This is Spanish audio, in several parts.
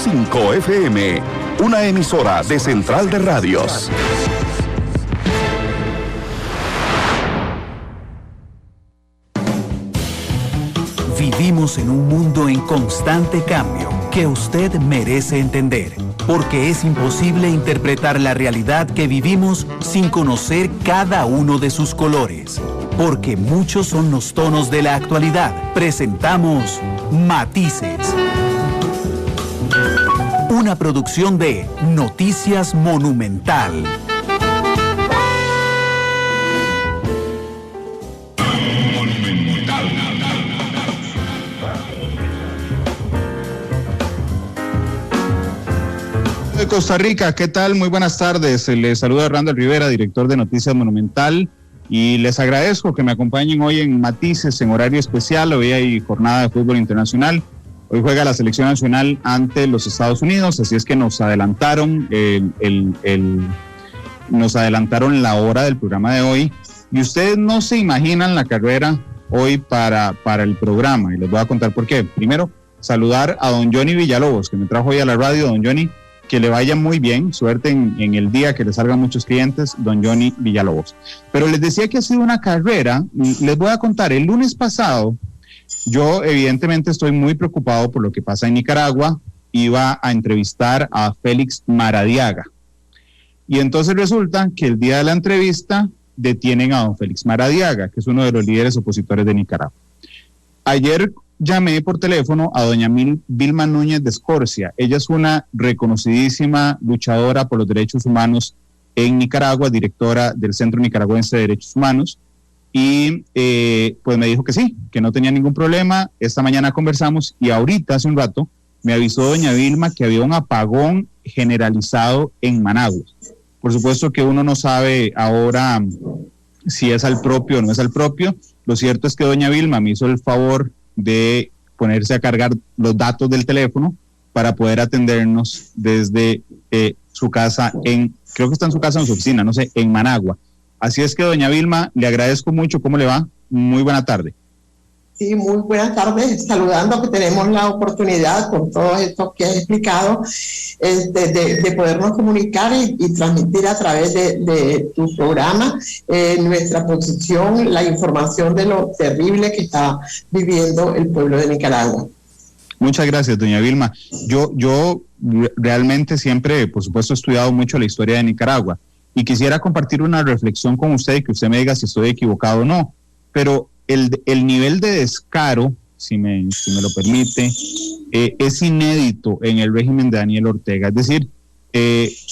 100.5 FM, una emisora de Central de Radios. Vivimos en un mundo en constante cambio que usted merece entender, porque es imposible interpretar la realidad que vivimos sin conocer cada uno de sus colores. Porque muchos son los tonos de la actualidad. Presentamos Matices. Una producción de Noticias Monumental. De Costa Rica, ¿qué tal? Muy buenas tardes. Les saluda Randall Rivera, director de Noticias Monumental, y les agradezco que me acompañen hoy en Matices, en horario especial. Hoy hay jornada de fútbol internacional. Hoy juega la selección nacional ante los Estados Unidos, así es que nos adelantaron nos adelantaron la hora del programa de hoy, y ustedes no se imaginan la carrera hoy para el programa, y les voy a contar por qué. Primero, saludar a don Johnny Villalobos, que me trajo hoy a la radio. Don Johnny, que le vaya muy bien, suerte en el día, que le salgan muchos clientes, don Johnny Villalobos. Pero les decía que ha sido una carrera, les voy a contar. El lunes pasado, yo evidentemente estoy muy preocupado por lo que pasa en Nicaragua. Iba a entrevistar a Félix Maradiaga, y entonces resulta que el día de la entrevista detienen a don Félix Maradiaga, que es uno de los líderes opositores de Nicaragua. Ayer llamé por teléfono a doña Vilma Núñez de Escorcia. Ella es una reconocidísima luchadora por los derechos humanos en Nicaragua, directora del Centro Nicaragüense de Derechos Humanos, y pues me dijo que sí, que no tenía ningún problema. Esta mañana conversamos, y ahorita, hace un rato, me avisó doña Vilma que había un apagón generalizado en Managua. Por supuesto que uno no sabe ahora si es al propio o no es al propio. Lo cierto es que doña Vilma me hizo el favor de ponerse a cargar los datos del teléfono para poder atendernos desde su casa creo que está en su casa o en su oficina, no sé, en Managua. Así es que doña Vilma, le agradezco mucho. ¿Cómo le va? Muy buena tarde. Sí, muy buenas tardes, saludando que tenemos la oportunidad, con todo esto que has explicado, de podernos comunicar y transmitir a través de tu programa nuestra posición, la información de lo terrible que está viviendo el pueblo de Nicaragua. Muchas gracias, doña Vilma. Yo realmente siempre, por supuesto, he estudiado mucho la historia de Nicaragua, y quisiera compartir una reflexión con usted y que usted me diga si estoy equivocado o no, pero el nivel de descaro, si me lo permite, es inédito en el régimen de Daniel Ortega. Es decir,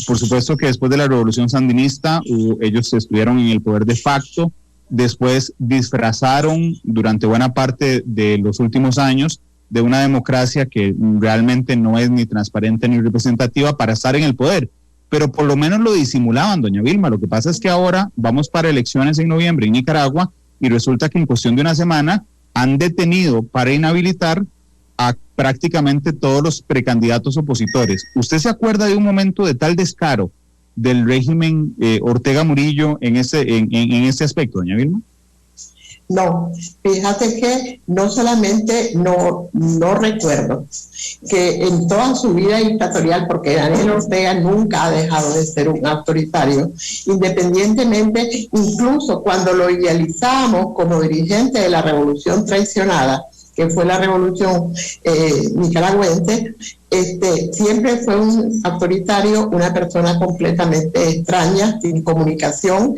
por supuesto que después de la revolución sandinista, ellos estuvieron en el poder de facto, después disfrazaron durante buena parte de los últimos años de una democracia que realmente no es ni transparente ni representativa para estar en el poder, pero por lo menos lo disimulaban, doña Vilma. Lo que pasa es que ahora vamos para elecciones en noviembre en Nicaragua, y resulta que en cuestión de una semana han detenido para inhabilitar a prácticamente todos los precandidatos opositores. ¿Usted se acuerda de un momento de tal descaro del régimen Ortega Murillo en este aspecto, doña Vilma? No, fíjate que no solamente no recuerdo que en toda su vida dictatorial, porque Daniel Ortega nunca ha dejado de ser un autoritario, independientemente, incluso cuando lo idealizábamos como dirigente de la revolución traicionada, que fue la revolución nicaragüense, siempre fue un autoritario, una persona completamente extraña, sin comunicación,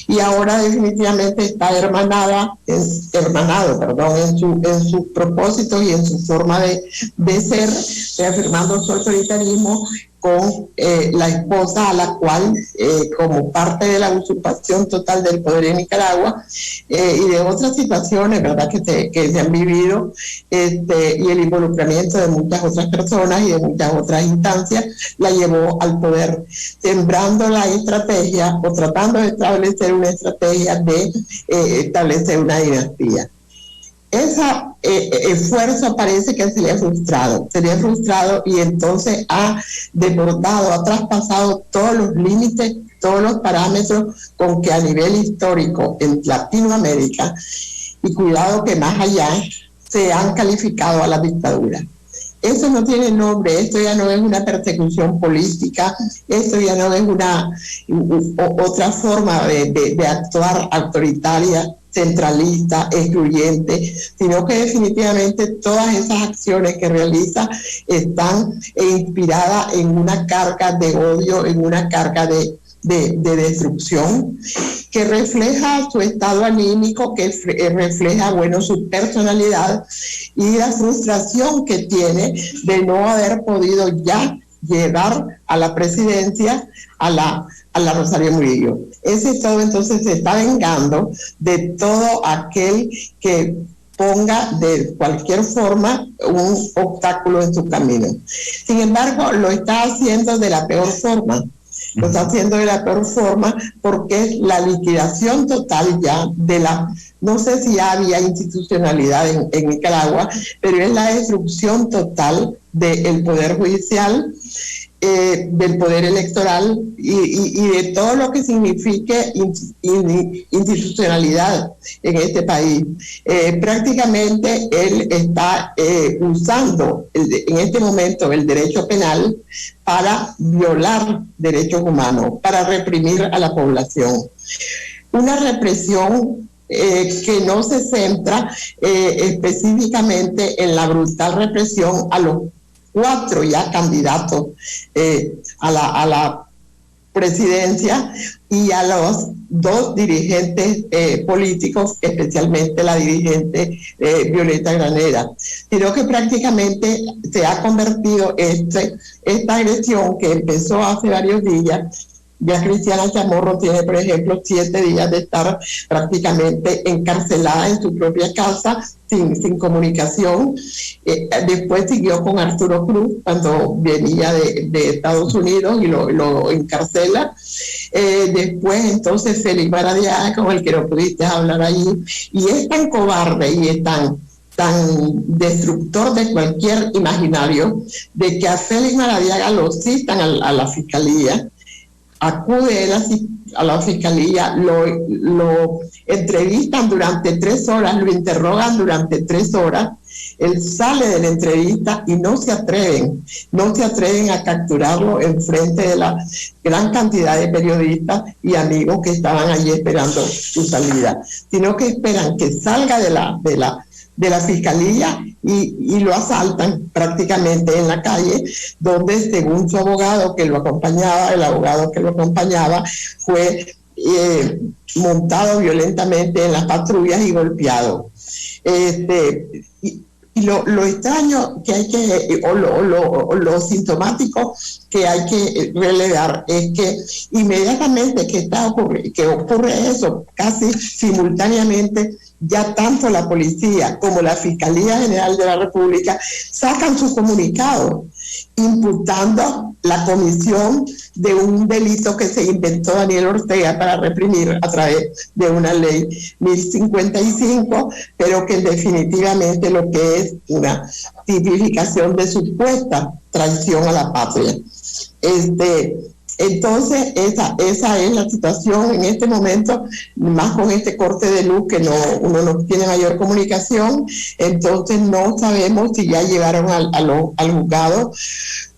y ahora definitivamente está hermanado en sus propósitos y en su forma de ser, reafirmando su autoritarismo con la esposa, a la cual, como parte de la usurpación total del poder en Nicaragua, y de otras situaciones, ¿verdad?, que se han vivido, y el involucramiento de muchas otras personas y de muchas otras instancias, la llevó al poder, sembrando la estrategia o tratando de establecer una estrategia de establecer una dinastía. Ese esfuerzo parece que se le ha frustrado, y entonces ha desbordado, ha traspasado todos los límites, todos los parámetros con que a nivel histórico en Latinoamérica, y cuidado que más allá, se han calificado a la dictadura. Eso no tiene nombre, esto ya no es una persecución política, esto ya no es otra forma de actuar autoritaria, centralista, excluyente, sino que definitivamente todas esas acciones que realiza están inspiradas en una carga de odio, en una carga de destrucción, que refleja su estado anímico, que refleja, bueno, su personalidad y la frustración que tiene de no haber podido ya llevar a la presidencia a la Rosario Murillo. Ese estado entonces se está vengando de todo aquel que ponga de cualquier forma un obstáculo en su camino. Sin embargo, lo está haciendo de la peor forma. Lo está haciendo de la peor forma porque es la liquidación total ya no sé si ya había institucionalidad en Nicaragua, pero es la destrucción total del poder judicial, del poder electoral y de todo lo que signifique institucionalidad en este país. Prácticamente él está usando en este momento el derecho penal para violar derechos humanos, para reprimir a la población. Una represión que no se centra específicamente en la brutal represión a los 4 ya candidatos a la presidencia y a los 2 dirigentes políticos, especialmente la dirigente Violeta Granera, sino que prácticamente se ha convertido esta agresión que empezó hace varios días. Ya Cristiana Chamorro tiene, por ejemplo, 7 días de estar prácticamente encarcelada en su propia casa, sin comunicación. Después siguió con Arturo Cruz cuando venía de Estados Unidos y lo encarcela. Después entonces Félix Maradiaga, con el que no pudiste hablar allí, y es tan cobarde y es tan destructor de cualquier imaginario, de que a Félix Maradiaga lo citan a la fiscalía. Acude él a la fiscalía, lo entrevistan durante 3 horas, lo interrogan durante 3 horas, él sale de la entrevista y no se atreven a capturarlo en frente de la gran cantidad de periodistas y amigos que estaban allí esperando su salida, sino que esperan que salga de la fiscalía y lo asaltan prácticamente en la calle, donde según su abogado que lo acompañaba, el abogado que lo acompañaba fue montado violentamente en las patrullas y golpeado. Y lo extraño que hay que, lo sintomático que hay que relevar es que inmediatamente que ocurre eso, casi simultáneamente, ya tanto la policía como la Fiscalía General de la República sacan su comunicado imputando la comisión de un delito que se inventó Daniel Ortega para reprimir a través de una ley 1055, pero que definitivamente lo que es una tipificación de supuesta traición a la patria. Entonces, esa es la situación en este momento, más con este corte de luz que uno no tiene mayor comunicación. Entonces no sabemos si ya llegaron al juzgado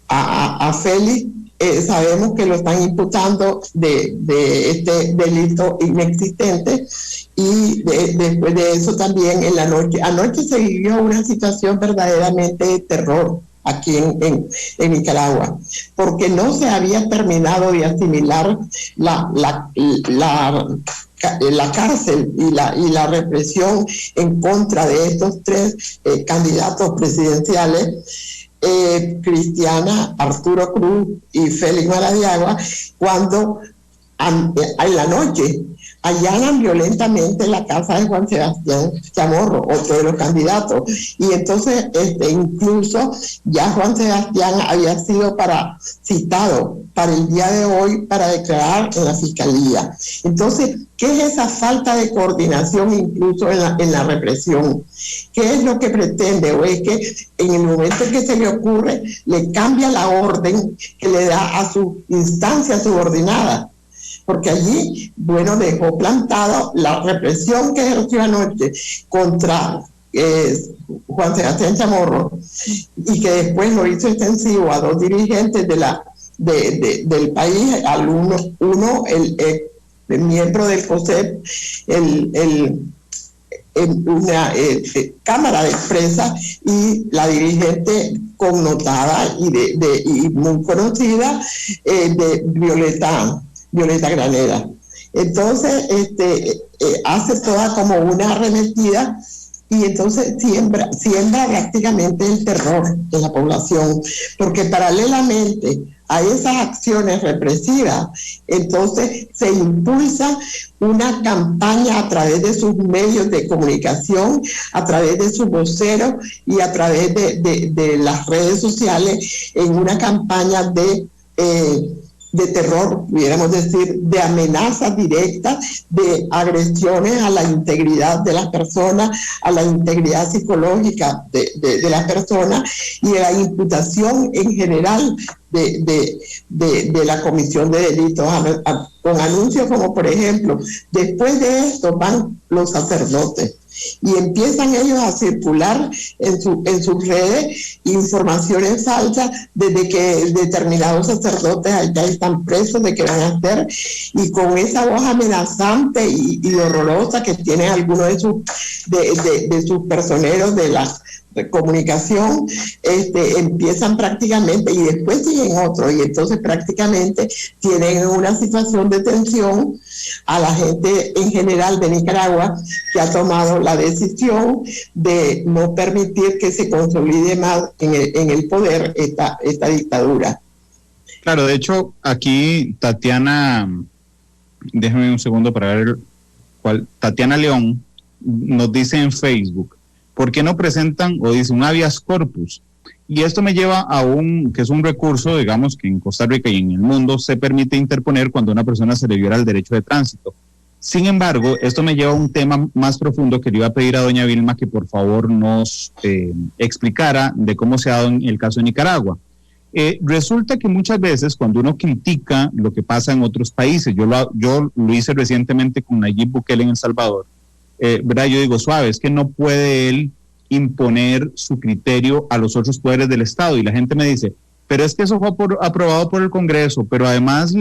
a Félix. Sabemos que lo están imputando de este delito inexistente y después de eso también anoche se vivió una situación verdaderamente de terror aquí en Nicaragua, porque no se había terminado de asimilar la cárcel y la represión en contra de estos 3 candidatos presidenciales, Cristiana, Arturo Cruz y Félix Maradiaga, cuando en la noche allanan violentamente la casa de Juan Sebastián Chamorro, otro de los candidatos, y entonces incluso ya Juan Sebastián había sido citado para el día de hoy para declarar en la fiscalía. Entonces, ¿qué es esa falta de coordinación incluso en la represión? ¿Qué es lo que pretende? ¿O es que en el momento en que se le ocurre, le cambia la orden que le da a su instancia subordinada? Porque allí, bueno, dejó plantado la represión que ejerció anoche contra Juan Sebastián Chamorro, y que después lo hizo extensivo a 2 dirigentes del país, al uno el miembro del COSEP, una cámara de empresa, y la dirigente connotada y muy conocida de Violeta Granera. Entonces hace toda como una arremetida, y entonces siembra prácticamente el terror en la población, porque paralelamente a esas acciones represivas, entonces se impulsa una campaña a través de sus medios de comunicación, a través de sus voceros y a través de las redes sociales, en una campaña de terror, pudiéramos decir, de amenazas directas, de agresiones a la integridad de las personas, a la integridad psicológica de las personas, y a la imputación en general de la comisión de delitos, con anuncios como, por ejemplo, después de esto van los sacerdotes, y empiezan ellos a circular en sus redes informaciones falsas desde que determinados sacerdotes ya están presos, de que van a hacer, y con esa voz amenazante y horrorosa que tienen algunos de sus personeros de la comunicación, empiezan prácticamente, y después siguen otros, y entonces prácticamente tienen una situación de tensión a la gente en general de Nicaragua, que ha tomado la decisión de no permitir que se consolide más en el poder esta dictadura. Claro, de hecho, aquí Tatiana, déjame un segundo para ver Tatiana León nos dice en Facebook: ¿por qué no presentan, o dice, un habeas corpus? Y esto me lleva a que es un recurso, digamos, que en Costa Rica y en el mundo se permite interponer cuando a una persona se le viola el derecho de tránsito. Sin embargo, esto me lleva a un tema más profundo que le iba a pedir a doña Vilma que por favor nos explicara de cómo se ha dado en el caso de Nicaragua. Resulta que muchas veces cuando uno critica lo que pasa en otros países, yo lo hice recientemente con Nayib Bukele en El Salvador, ¿verdad? Yo digo, suave, es que no puede él imponer su criterio a los otros poderes del Estado, y la gente me dice, pero es que eso fue aprobado por el Congreso, pero además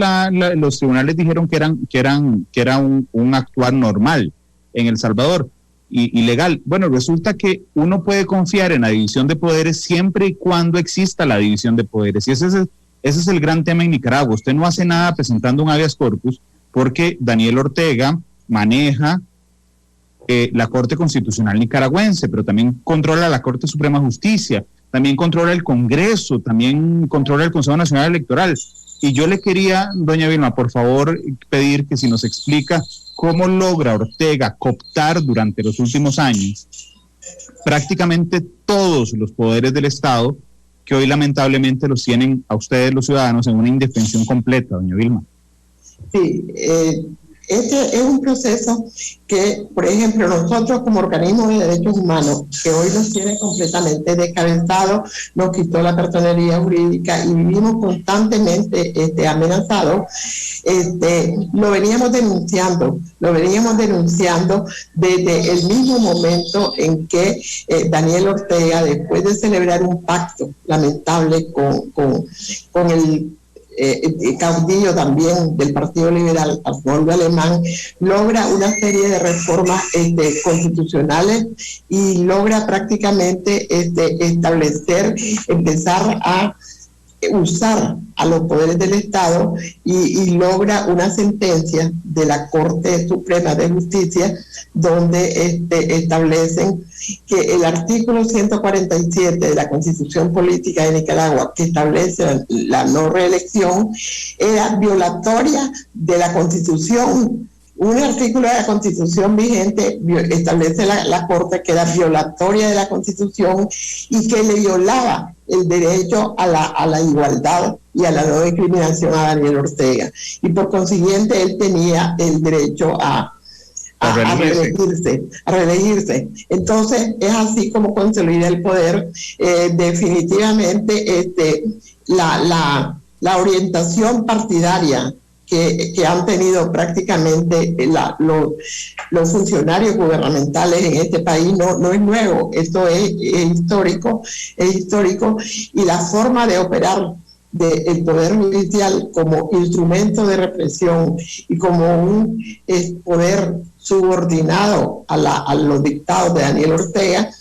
los tribunales dijeron que era un actuar normal en El Salvador y legal. Bueno, resulta que uno puede confiar en la división de poderes siempre y cuando exista la división de poderes, y ese es el gran tema en Nicaragua. Usted no hace nada presentando un habeas corpus porque Daniel Ortega maneja la Corte Constitucional nicaragüense, pero también controla la Corte Suprema de Justicia, también controla el Congreso, también controla el Consejo Nacional Electoral. Y yo le quería, doña Vilma, por favor, pedir que si nos explica cómo logra Ortega cooptar durante los últimos años prácticamente todos los poderes del Estado, que hoy lamentablemente los tienen a ustedes, los ciudadanos, en una indefensión completa, doña Vilma. Sí, este es un proceso que, por ejemplo, nosotros como organismo de derechos humanos, que hoy nos tiene completamente descabezados, nos quitó la personería jurídica y vivimos constantemente amenazados, lo veníamos denunciando desde el mismo momento en que Daniel Ortega, después de celebrar un pacto lamentable con el caudillo también del Partido Liberal, Arnoldo Alemán, logra una serie de reformas constitucionales y logra prácticamente empezar a usar a los poderes del Estado y logra una sentencia de la Corte Suprema de Justicia donde establecen que el artículo 147 de la Constitución Política de Nicaragua, que establece la no reelección, era violatoria de la Constitución. Un artículo de la Constitución vigente establece la Corte que era violatoria de la Constitución y que le violaba el derecho a la igualdad y a la no discriminación a Daniel Ortega. Y por consiguiente él tenía el derecho a reelegirse. Entonces es así como consolida el poder. Definitivamente la orientación partidaria que han tenido prácticamente los funcionarios gubernamentales en este país no es nuevo, esto es histórico, y la forma de operar del Poder Judicial como instrumento de represión y como un poder subordinado a los dictados de Daniel Ortega,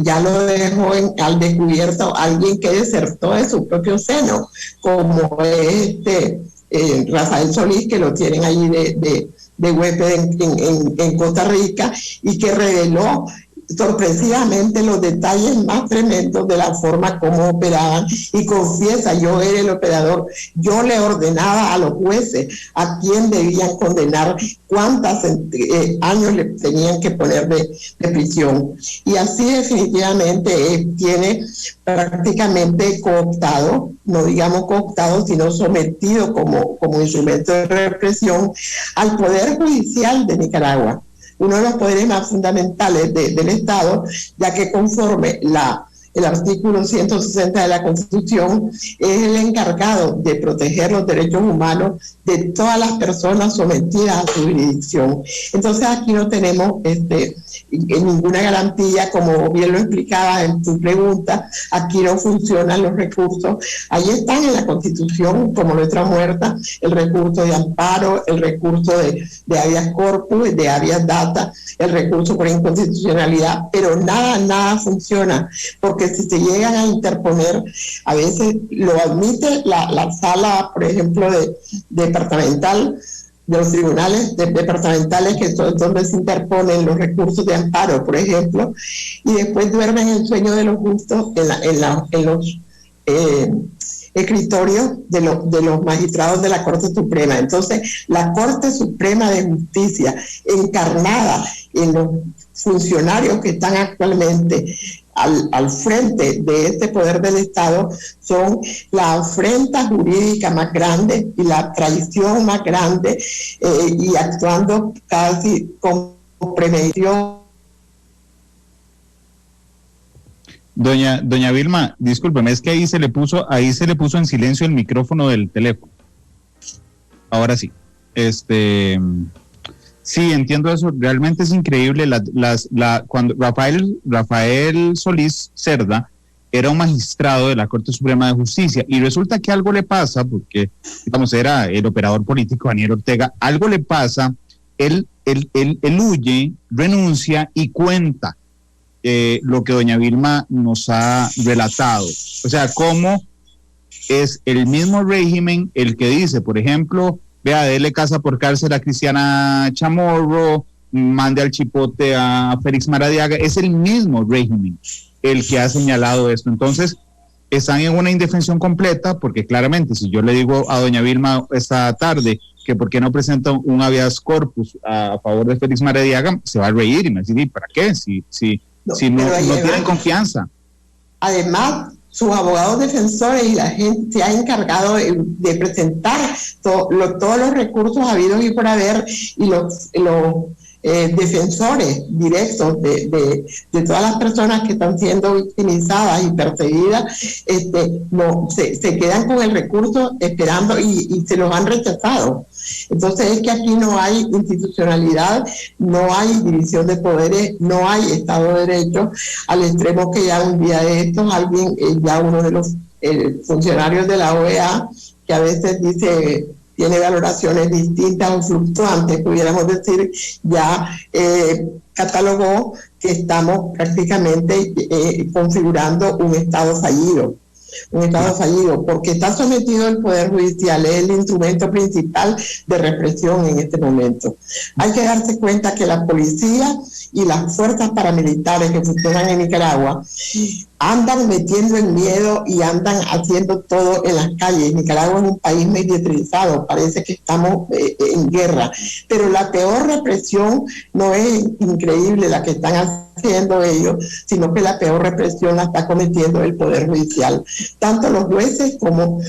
ya lo dejó al descubierto alguien que desertó de su propio seno, como Rafael Solís, que lo tienen allí de huésped en Costa Rica, y que reveló sorpresivamente los detalles más tremendos de la forma como operaban, y confiesa: yo era el operador, yo le ordenaba a los jueces a quién debían condenar, cuántos años le tenían que poner de prisión, y así definitivamente tiene prácticamente cooptado, no digamos cooptado, sino sometido como instrumento de represión al Poder Judicial de Nicaragua, uno de los poderes más fundamentales del Estado, ya que conforme el artículo 160 de la Constitución es el encargado de proteger los derechos humanos de todas las personas sometidas a su jurisdicción. Entonces aquí no tenemos ninguna garantía, como bien lo explicabas en tu pregunta, aquí no funcionan los recursos. Ahí están en la Constitución como letra muerta el recurso de amparo, el recurso de habeas corpus, de habeas data, el recurso por inconstitucionalidad, pero nada funciona, porque si se llegan a interponer, a veces lo admite la sala, por ejemplo, departamental, de los tribunales departamentales, que son donde se interponen los recursos de amparo, por ejemplo, y después duermen el sueño de los justos en los escritorios de los magistrados de la Corte Suprema. Entonces, la Corte Suprema de Justicia, encarnada en los funcionarios que están actualmente al frente de este poder del Estado, son la afrenta jurídica más grande y la traición más grande, y actuando casi con premeditación. Doña Vilma, discúlpeme, es que ahí se le puso en silencio el micrófono del teléfono. Ahora sí. Sí, entiendo eso. Realmente es increíble. Cuando Rafael Solís Cerda era un magistrado de la Corte Suprema de Justicia, y resulta que algo le pasa, porque, digamos, era el operador político Daniel Ortega, algo le pasa, él huye, renuncia y cuenta lo que doña Vilma nos ha relatado. O sea, cómo es el mismo régimen el que dice, por ejemplo, vea, dele casa por cárcel a Cristiana Chamorro, mande al chipote a Félix Maradiaga. Es el mismo régimen el que ha señalado esto. Entonces, están en una indefensión completa, porque claramente, si yo le digo a doña Vilma esta tarde que por qué no presenta un habeas corpus a favor de Félix Maradiaga, se va a reír y me va a decir: ¿para qué? Si no tienen confianza. Además, sus abogados defensores y la gente se ha encargado de presentar todos los recursos habidos y por haber, y los defensores directos de todas las personas que están siendo victimizadas y perseguidas, se quedan con el recurso esperando, y se los han rechazado. Entonces es que aquí no hay institucionalidad, no hay división de poderes, no hay Estado de Derecho, al extremo que ya un día de estos alguien, ya uno de los funcionarios de la OEA, que a veces tiene valoraciones distintas o fluctuantes, pudiéramos decir, ya catalogó que estamos prácticamente configurando un Estado fallido. Porque está sometido el Poder Judicial, es el instrumento principal de represión en este momento. Hay que darse cuenta que la policía y las fuerzas paramilitares que funcionan en Nicaragua andan metiendo el miedo y andan haciendo todo en las calles. Nicaragua es un país militarizado, parece que estamos en guerra, pero la peor represión no es increíble la que están haciendo ellos, sino que la peor represión la está cometiendo el Poder Judicial, tanto los jueces como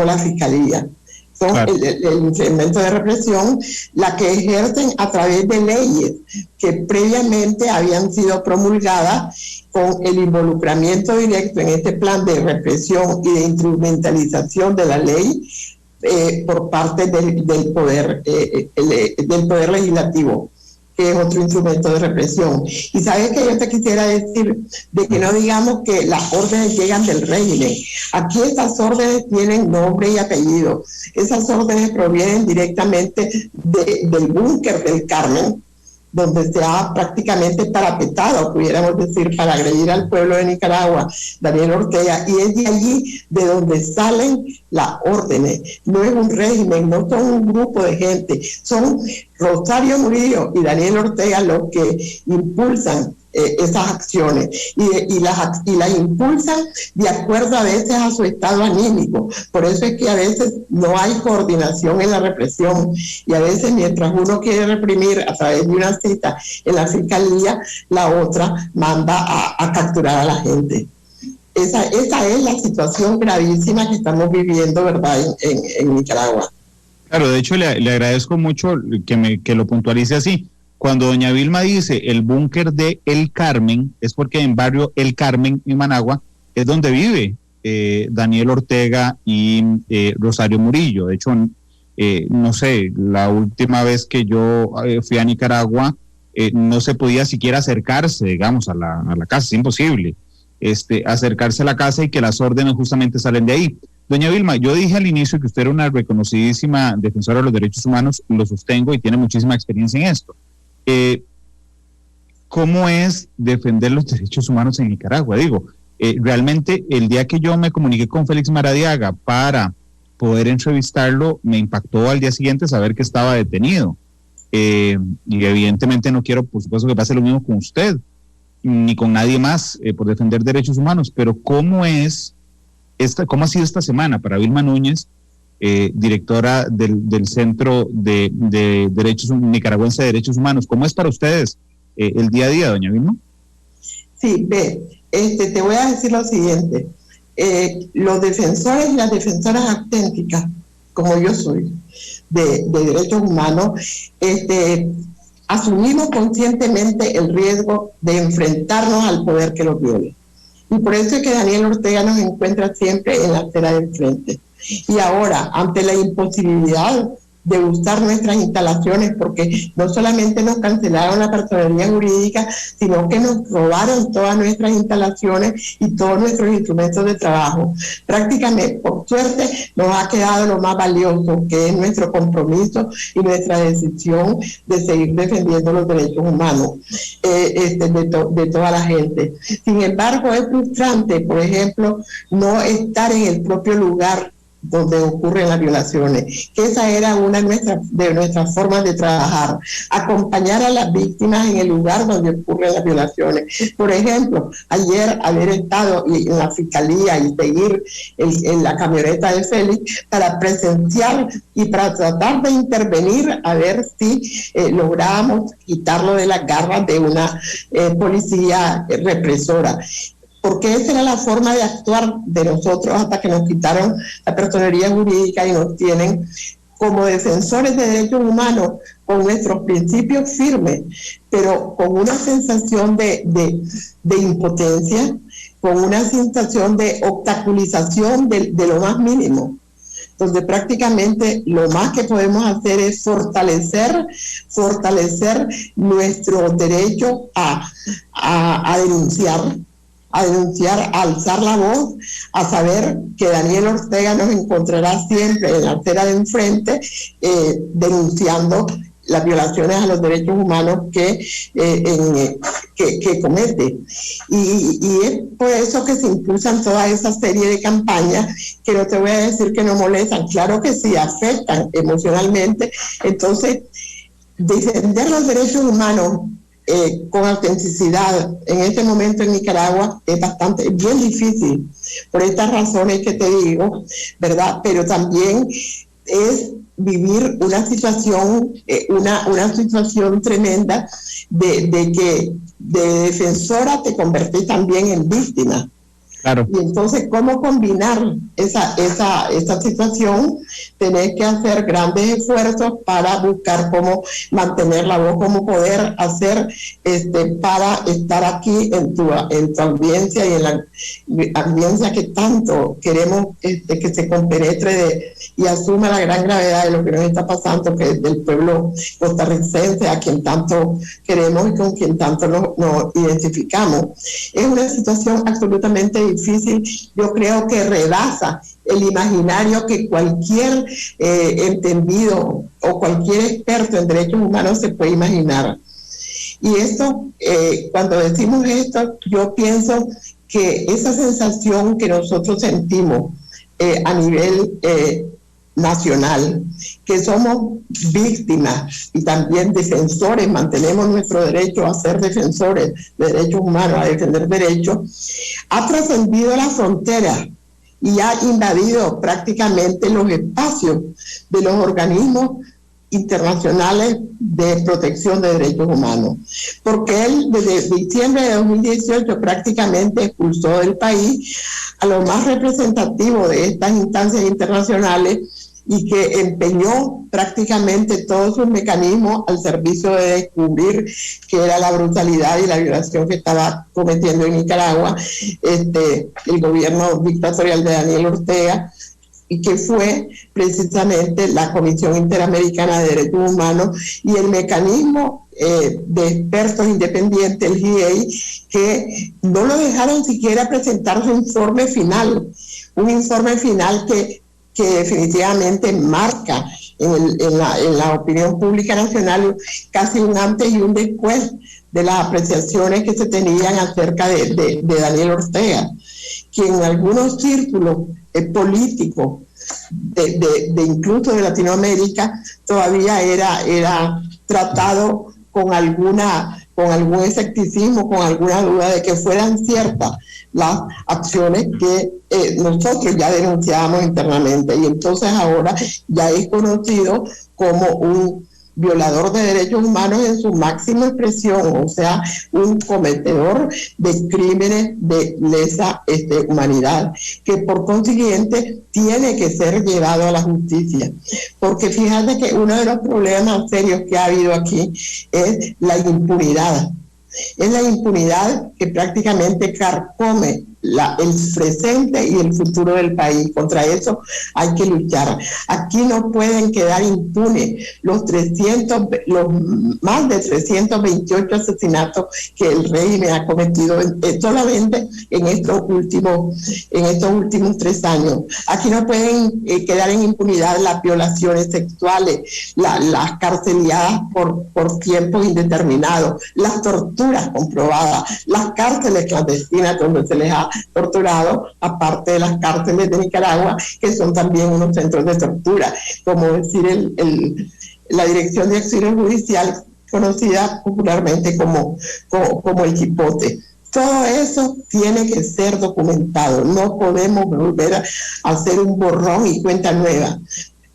la Fiscalía. Son el instrumento de represión, la que ejercen a través de leyes que previamente habían sido promulgadas con el involucramiento directo en este plan de represión y de instrumentalización de la ley por parte del poder legislativo, que es otro instrumento de represión. Y sabes que yo te quisiera decir de que no digamos que las órdenes llegan del régimen. Aquí estas órdenes tienen nombre y apellido. Esas órdenes provienen directamente del búnker del Carmen, donde se ha prácticamente parapetado, pudiéramos decir, para agredir al pueblo de Nicaragua, Daniel Ortega, y es de allí de donde salen las órdenes. No es un régimen, no son un grupo de gente, son Rosario Murillo y Daniel Ortega los que impulsan esas acciones y las impulsan de acuerdo a veces a su estado anímico. Por eso es que a veces no hay coordinación en la represión, y a veces mientras uno quiere reprimir a través de una cita en la fiscalía, la otra manda a capturar a la gente. Esa es la situación gravísima que estamos viviendo, ¿verdad?, en Nicaragua. Claro, de hecho le agradezco mucho que lo puntualice así. Cuando doña Vilma dice el búnker de El Carmen, es porque en barrio El Carmen, en Managua, es donde vive Daniel Ortega y Rosario Murillo. De hecho, no sé, la última vez que yo fui a Nicaragua, no se podía siquiera acercarse, digamos, a la casa, es imposible acercarse a la casa, y que las órdenes justamente salen de ahí. Doña Vilma, yo dije al inicio que usted era una reconocidísima defensora de los derechos humanos, lo sostengo y tiene muchísima experiencia en esto. ¿Cómo es defender los derechos humanos en Nicaragua? Digo, realmente el día que yo me comuniqué con Félix Maradiaga para poder entrevistarlo, me impactó al día siguiente saber que estaba detenido. Y evidentemente no quiero, por supuesto, que pase lo mismo con usted, ni con nadie más por defender derechos humanos, pero ¿cómo ha sido esta semana para Vilma Núñez, directora del Centro de Derechos Nicaragüense de Derechos Humanos? ¿Cómo es para ustedes el día a día, doña Vilma? Sí, te voy a decir lo siguiente. Los defensores y las defensoras auténticas, como yo soy, de derechos humanos, asumimos conscientemente el riesgo de enfrentarnos al poder que los viole. Y por eso es que Daniel Ortega nos encuentra siempre en la acera del frente. Y ahora, ante la imposibilidad de usar nuestras instalaciones, porque no solamente nos cancelaron la personería jurídica, sino que nos robaron todas nuestras instalaciones y todos nuestros instrumentos de trabajo. Prácticamente, por suerte, nos ha quedado lo más valioso, que es nuestro compromiso y nuestra decisión de seguir defendiendo los derechos humanos de toda la gente. Sin embargo, es frustrante, por ejemplo, no estar en el propio lugar donde ocurren las violaciones, que esa era una de nuestras formas de trabajar, acompañar a las víctimas en el lugar donde ocurren las violaciones. Por ejemplo, ayer haber estado en la fiscalía y seguir en la camioneta de Félix para presenciar y para tratar de intervenir a ver si lográbamos quitarlo de las garras de una policía represora. Porque esa era la forma de actuar de nosotros hasta que nos quitaron la personería jurídica y nos tienen como defensores de derechos humanos con nuestros principios firmes, pero con una sensación de impotencia, con una sensación de obstaculización de lo más mínimo, donde prácticamente lo más que podemos hacer es fortalecer nuestro derecho a denunciar, a alzar la voz, a saber que Daniel Ortega nos encontrará siempre en la acera de enfrente denunciando las violaciones a los derechos humanos que comete. Y es por eso que se impulsan toda esa serie de campañas que no te voy a decir que no molestan, claro que sí, afectan emocionalmente. Entonces, defender los derechos humanos con autenticidad en este momento en Nicaragua es bien difícil, por estas razones que te digo, ¿verdad? Pero también es vivir una situación tremenda de que de defensora te convertís también en víctima, Claro. Y entonces, ¿cómo combinar esa situación? Tenés que hacer grandes esfuerzos para buscar cómo mantener la voz, cómo poder hacer para estar aquí en tu audiencia y en la audiencia que tanto queremos que se compenetre y asuma la gran gravedad de lo que nos está pasando, que es del pueblo costarricense, a quien tanto queremos y con quien tanto nos identificamos. Es una situación absolutamente difícil. Yo creo que rebasa el imaginario que cualquier entendido o cualquier experto en derechos humanos se puede imaginar. Y esto, cuando decimos esto, yo pienso que esa sensación que nosotros sentimos a nivel nacional, que somos víctimas y también defensores, mantenemos nuestro derecho a ser defensores de derechos humanos, a defender derechos, ha trascendido la frontera y ha invadido prácticamente los espacios de los organismos internacionales de protección de derechos humanos, porque él desde diciembre de 2018 prácticamente expulsó del país a lo más representativo de estas instancias internacionales y que empeñó prácticamente todos sus mecanismos al servicio de descubrir que era la brutalidad y la violación que estaba cometiendo en Nicaragua el gobierno dictatorial de Daniel Ortega, y que fue precisamente la Comisión Interamericana de Derechos Humanos y el mecanismo de expertos independientes, el GIEI, que no lo dejaron siquiera presentar su informe final, un informe final que definitivamente marca en la opinión pública nacional casi un antes y un después de las apreciaciones que se tenían acerca de Daniel Ortega, que en algunos círculos políticos de incluso de Latinoamérica todavía era tratado con algún escepticismo, con alguna duda de que fueran ciertas las acciones que nosotros ya denunciábamos internamente, y entonces ahora ya es conocido como un violador de derechos humanos en su máxima expresión, o sea, un cometedor de crímenes de lesa humanidad, que por consiguiente tiene que ser llevado a la justicia. Porque fíjate que uno de los problemas serios que ha habido aquí es la impunidad. Es la impunidad que prácticamente carcome el presente y el futuro del país. Contra eso hay que luchar. Aquí no pueden quedar impunes los más de 328 asesinatos que el régimen ha cometido solamente en estos últimos 3 años. Aquí no pueden quedar en impunidad las violaciones sexuales, las carceladas por tiempos indeterminados, las torturas comprobadas, las cárceles clandestinas donde se les ha torturado, aparte de las cárceles de Nicaragua, que son también unos centros de tortura, como decir la Dirección de Acción Judicial, conocida popularmente como el Chipote. Todo eso tiene que ser documentado, no podemos volver a hacer un borrón y cuenta nueva.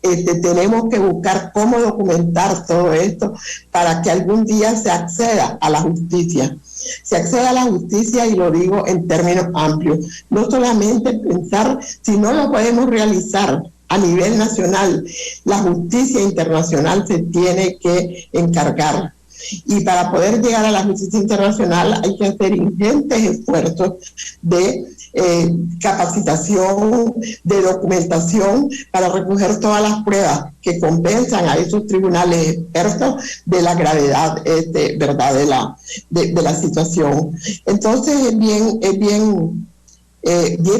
Tenemos que buscar cómo documentar todo esto para que algún día se acceda a la justicia. Se acceda a la justicia, y lo digo en términos amplios. No solamente pensar, si no lo podemos realizar a nivel nacional, la justicia internacional se tiene que encargar. Y para poder llegar a la justicia internacional hay que hacer ingentes esfuerzos de capacitación, de documentación, para recoger todas las pruebas que convenzan a esos tribunales expertos de la gravedad ¿verdad? de la situación. Entonces es bien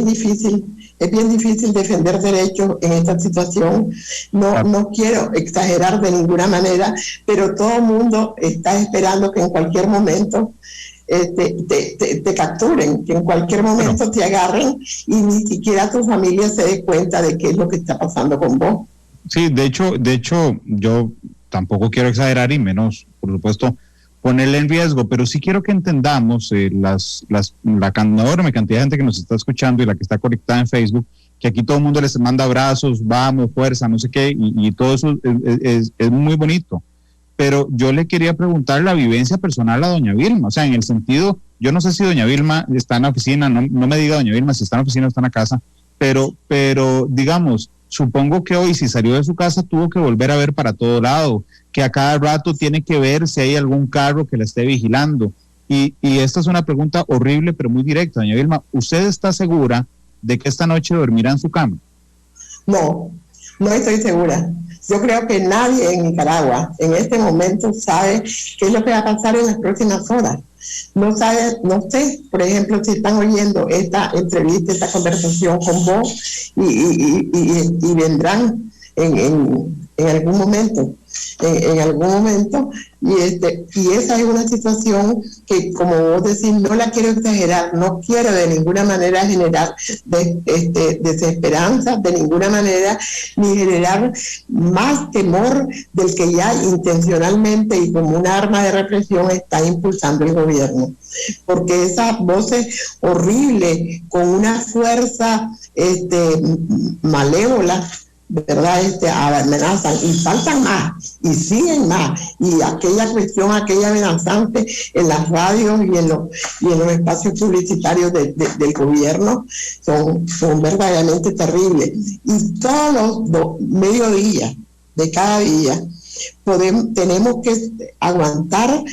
difícil. Es bien difícil defender derechos en esta situación. No quiero exagerar de ninguna manera, pero todo el mundo está esperando que en cualquier momento te capturen, que en cualquier momento te agarren y ni siquiera tu familia se dé cuenta de qué es lo que está pasando con vos. Sí, de hecho, yo tampoco quiero exagerar y menos, por supuesto, ponerle en riesgo, pero sí quiero que entendamos la enorme cantidad de gente que nos está escuchando y la que está conectada en Facebook, que aquí todo el mundo les manda abrazos, vamos, fuerza, no sé qué, y todo eso es muy bonito, pero yo le quería preguntar la vivencia personal a doña Vilma, o sea, en el sentido, yo no sé si doña Vilma está en la oficina, no me diga doña Vilma si está en la oficina o está en la casa, pero digamos, supongo que hoy si salió de su casa tuvo que volver a ver para todo lado, que a cada rato tiene que ver si hay algún carro que la esté vigilando. Y esta es una pregunta horrible, pero muy directa, doña Vilma. ¿Usted está segura de que esta noche dormirá en su cama? No, no estoy segura. Yo creo que nadie en Nicaragua en este momento sabe qué es lo que va a pasar en las próximas horas. No sé, por ejemplo, si están oyendo esta entrevista, esta conversación con vos y vendrán en algún momento. En algún momento, y esa es una situación que, como vos decís, no la quiero exagerar, no quiero de ninguna manera generar desesperanza, de ninguna manera, ni generar más temor del que ya intencionalmente y como un arma de represión está impulsando el gobierno, porque esas voces horribles con una fuerza malévola, ¿verdad? Amenazan y faltan más y siguen más, y aquella cuestión, aquella amenazante en las radios y en los espacios publicitarios del gobierno son verdaderamente terribles. Y todos los mediodías de cada día tenemos que aguantar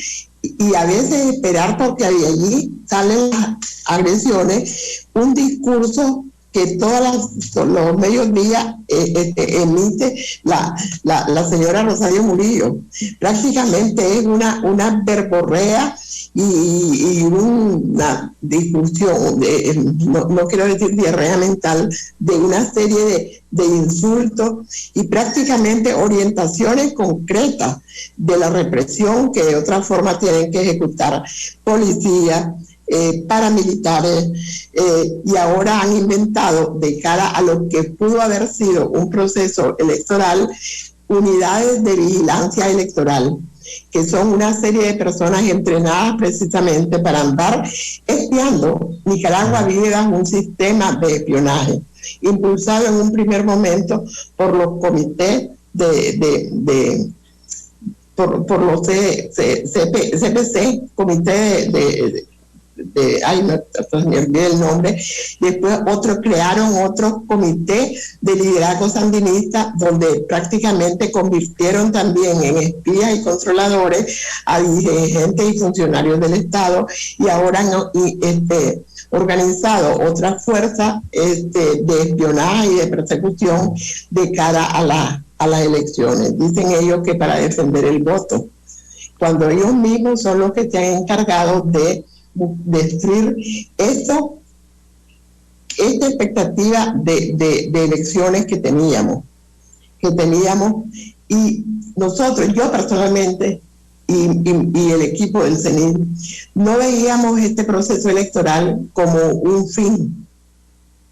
y a veces esperar, porque de allí salen las agresiones, un discurso que todos los mediodías emite la señora Rosario Murillo. Prácticamente es una verborrea y una discusión, no quiero decir diarrea mental, de una serie de insultos y prácticamente orientaciones concretas de la represión que de otra forma tienen que ejecutar policías, paramilitares, y ahora han inventado, de cara a lo que pudo haber sido un proceso electoral, unidades de vigilancia electoral, que son una serie de personas entrenadas precisamente para andar espiando. Nicaragua vive bajo un sistema de espionaje, impulsado en un primer momento por los comités por los CPC, comité ay, me olvidé el nombre. Después crearon otro comité de liderazgo sandinista, donde prácticamente convirtieron también en espías y controladores a dirigentes y funcionarios del Estado, y ahora han organizado otra fuerza de espionaje y de persecución de cara a las elecciones. Dicen ellos que para defender el voto, cuando ellos mismos son los que se han encargado de destruir esta expectativa de elecciones que teníamos, y nosotros, yo personalmente y el equipo del CENIL, no veíamos este proceso electoral como un fin,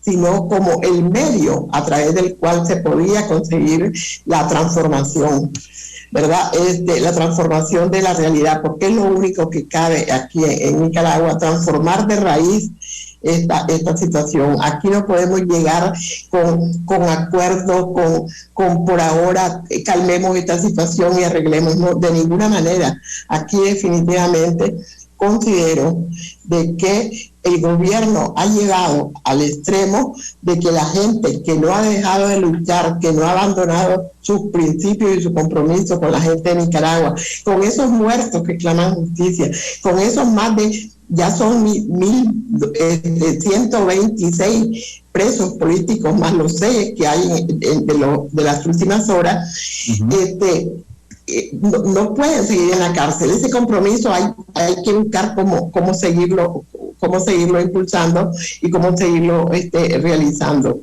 sino como el medio a través del cual se podía conseguir la transformación, ¿verdad? La transformación de la realidad, porque es lo único que cabe aquí en Nicaragua, transformar de raíz esta situación. Aquí no podemos llegar con acuerdos, con por ahora calmemos esta situación y arreglemos, no, de ninguna manera. Aquí definitivamente considero de que el gobierno ha llegado al extremo de que la gente que no ha dejado de luchar, que no ha abandonado sus principios y su compromiso con la gente de Nicaragua, con esos muertos que claman justicia, con esos más de, ya son 126 presos políticos, más los 6 que hay de las últimas horas, no pueden seguir en la cárcel. Ese compromiso hay que buscar cómo seguirlo impulsando y cómo seguirlo realizando.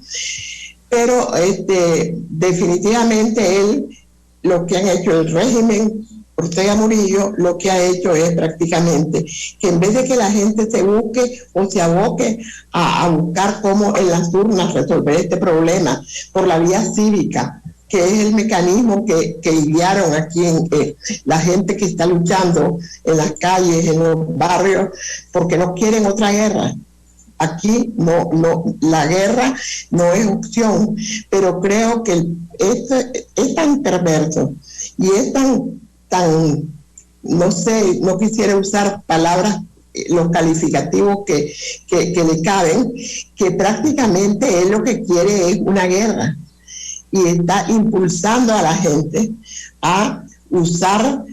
Pero definitivamente lo que han hecho el régimen Ortega Murillo, lo que ha hecho es prácticamente que en vez de que la gente se busque o se aboque a buscar cómo en las urnas resolver este problema por la vía cívica, que es el mecanismo que idearon aquí en la gente que está luchando en las calles, en los barrios, porque no quieren otra guerra. Aquí no, la guerra no es opción, pero creo que es tan perverso y es tan tan, no sé, no quisiera usar palabras, los calificativos que le caben, que prácticamente él lo que quiere es una guerra y está impulsando a la gente a usar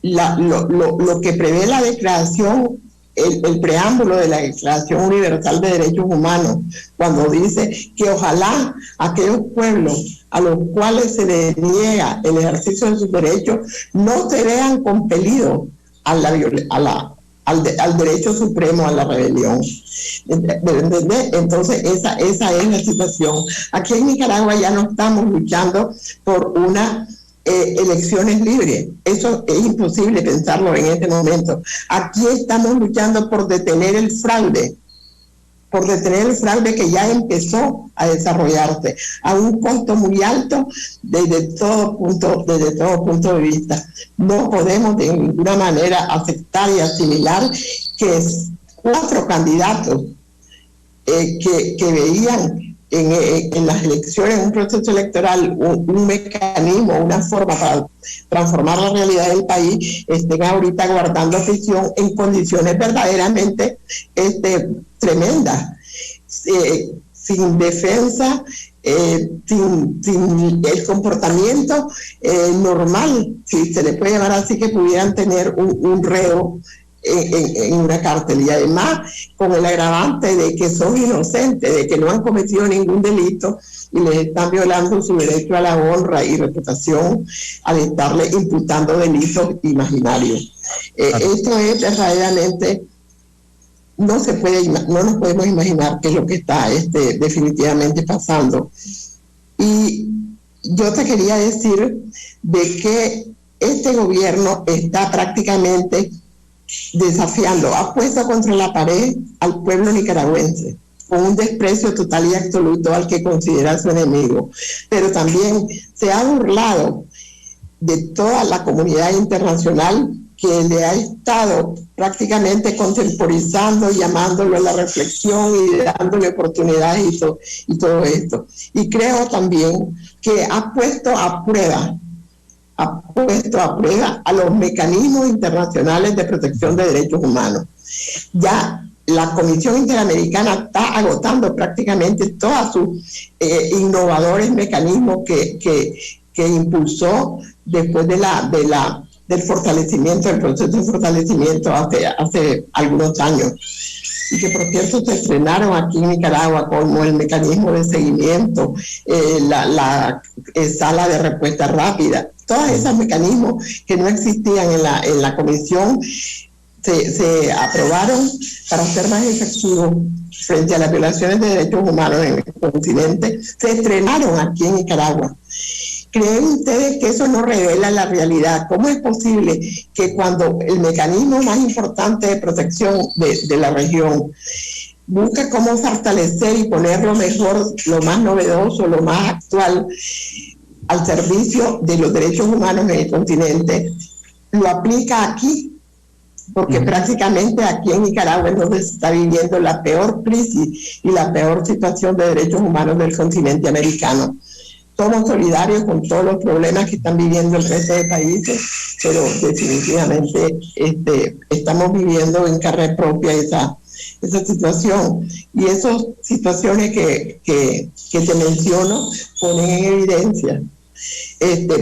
lo que prevé la declaración, el preámbulo de la Declaración Universal de Derechos Humanos, cuando dice que ojalá aquellos pueblos a los cuales se les niega el ejercicio de sus derechos no se vean compelidos al derecho supremo a la rebelión. Entonces esa es la situación. Aquí en Nicaragua ya no estamos luchando por una elecciones libres. Eso es imposible pensarlo en este momento. Aquí estamos luchando por detener el fraude que ya empezó a desarrollarse a un costo muy alto desde todo punto de vista. No podemos de ninguna manera aceptar y asimilar que 4 candidatos que veían en las elecciones, un proceso electoral, un mecanismo, una forma para transformar la realidad del país, estén ahorita guardando prisión en condiciones verdaderamente tremendas, sin defensa, sin el comportamiento normal, si se le puede llamar así, que pudieran tener un reo en una cárcel, y además con el agravante de que son inocentes, de que no han cometido ningún delito y les están violando su derecho a la honra y reputación al estarle imputando delitos imaginarios. Esto es verdaderamente, no nos podemos imaginar qué es lo que está definitivamente pasando. Y yo te quería decir de que este gobierno está prácticamente desafiando, ha puesto contra la pared al pueblo nicaragüense, con un desprecio total y absoluto al que considera su enemigo, pero también se ha burlado de toda la comunidad internacional que le ha estado prácticamente contemporizando, llamándolo a la reflexión y dándole oportunidades y todo esto. Y creo también que ha puesto a prueba a los mecanismos internacionales de protección de derechos humanos. Ya la Comisión Interamericana está agotando prácticamente todos sus innovadores mecanismos que impulsó después del fortalecimiento, del proceso de fortalecimiento hace algunos años. Y que por cierto se estrenaron aquí en Nicaragua, como el mecanismo de seguimiento, la sala de respuesta rápida. Todos esos mecanismos que no existían en la comisión se aprobaron para ser más efectivos frente a las violaciones de derechos humanos en el continente. Se estrenaron aquí en Nicaragua. ¿Creen ustedes que eso no revela la realidad? ¿Cómo es posible que cuando el mecanismo más importante de protección de la región busca cómo fortalecer y poner lo mejor, lo más novedoso, lo más actual al servicio de los derechos humanos en el continente, lo aplica aquí? Porque prácticamente aquí en Nicaragua es donde se está viviendo la peor crisis y la peor situación de derechos humanos del continente americano. Somos solidarios con todos los problemas que están viviendo el resto de países, pero definitivamente estamos viviendo en carne propia esa situación. Y esas situaciones que te menciono ponen en evidencia.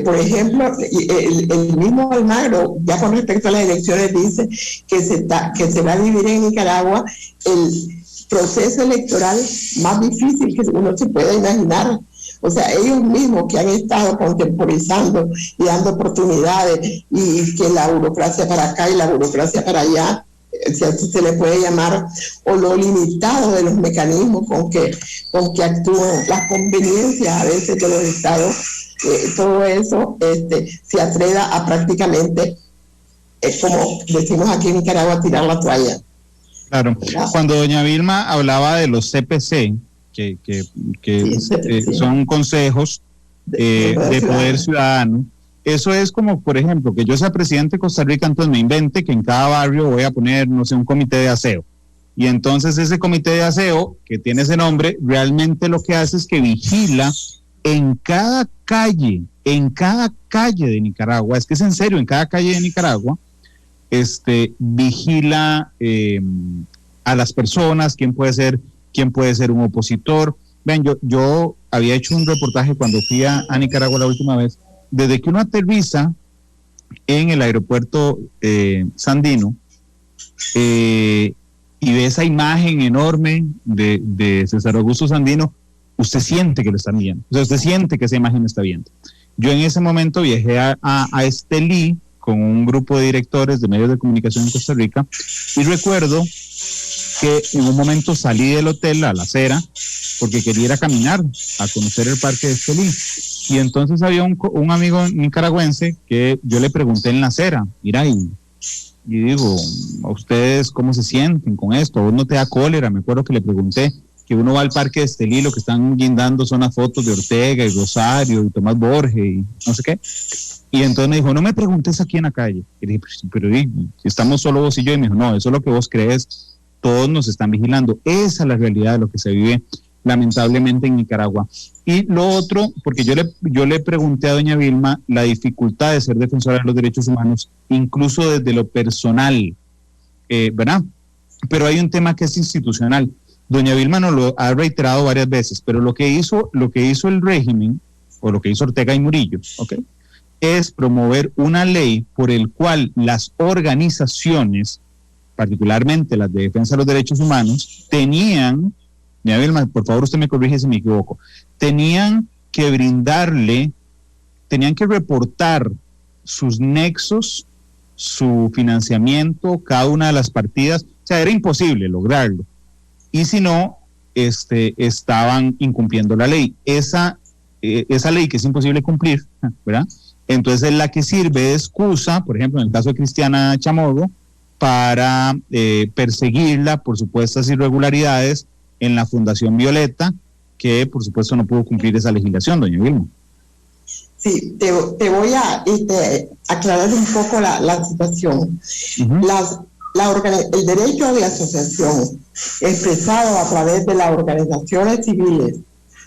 Por ejemplo, el mismo Almagro, ya con respecto a las elecciones, dice que se va a vivir en Nicaragua el proceso electoral más difícil que uno se pueda imaginar. O sea, ellos mismos que han estado contemporizando y dando oportunidades, y que la burocracia para acá y la burocracia para allá, si así se le puede llamar, o lo limitado de los mecanismos con que actúan, las conveniencias a veces de los estados, todo eso se atreva a prácticamente, como decimos aquí en Nicaragua, tirar la toalla. Claro. Cuando doña Vilma hablaba de los CPC, que son consejos de poder ciudadano, eso es como, por ejemplo, que yo sea presidente de Costa Rica, entonces me invente que en cada barrio voy a poner, no sé, un comité de aseo. Y entonces ese comité de aseo, que tiene ese nombre, realmente lo que hace es que vigila en cada calle en cada calle de Nicaragua, es que es en serio, en cada calle de Nicaragua, vigila a las personas, quién puede ser un opositor. Vean, yo había hecho un reportaje cuando fui a Nicaragua la última vez, desde que uno aterriza en el aeropuerto Sandino, y ve esa imagen enorme de César Augusto Sandino, usted siente que lo están viendo, o sea, usted siente que esa imagen está viendo. Yo en ese momento viajé a Estelí con un grupo de directores de medios de comunicación en Costa Rica, y recuerdo que en un momento salí del hotel a la acera porque quería ir a caminar a conocer el parque de Estelí, y entonces había un amigo nicaragüense que yo le pregunté en la acera, mira, y digo, ¿a ustedes cómo se sienten con esto? ¿A vos no te da cólera? Me acuerdo que le pregunté, que uno va al parque de Estelí, lo que están guindando son las fotos de Ortega y Rosario y Tomás Borges y no sé qué. Y entonces me dijo, no me preguntes aquí en la calle. Y dije, pero estamos solo vos y yo. Y me dijo, no, eso es lo que vos crees, todos nos están vigilando. Esa es la realidad de lo que se vive lamentablemente en Nicaragua. Y lo otro, porque yo le pregunté a doña Vilma la dificultad de ser defensora de los derechos humanos, incluso desde lo personal, ¿verdad? Pero hay un tema que es institucional. Doña Vilma nos lo ha reiterado varias veces, pero lo que hizo el régimen, o lo que hizo Ortega y Murillo, ¿ok?, es promover una ley por el cual las organizaciones, particularmente las de defensa de los derechos humanos, tenían, doña Vilma, por favor usted me corrige si me equivoco, tenían que reportar sus nexos, su financiamiento, cada una de las partidas, o sea, era imposible lograrlo. Y si no, estaban incumpliendo la ley. Esa ley que es imposible cumplir, ¿verdad? Entonces es la que sirve de excusa, por ejemplo, en el caso de Cristiana Chamorro, para perseguirla por supuestas irregularidades en la Fundación Violeta, que por supuesto no pudo cumplir esa legislación, doña Vilma. Sí, te voy a aclarar un poco la situación. Uh-huh. El derecho de asociación expresado a través de las organizaciones civiles,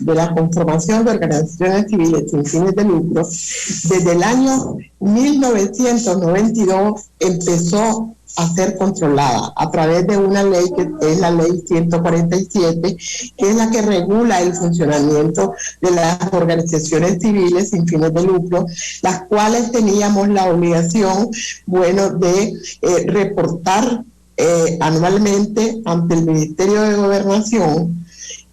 de la conformación de organizaciones civiles sin fines de lucro, desde el año 1992 empezó a ser controlada a través de una ley que es la ley 147, que es la que regula el funcionamiento de las organizaciones civiles sin fines de lucro, las cuales teníamos la obligación, de reportar anualmente ante el Ministerio de Gobernación,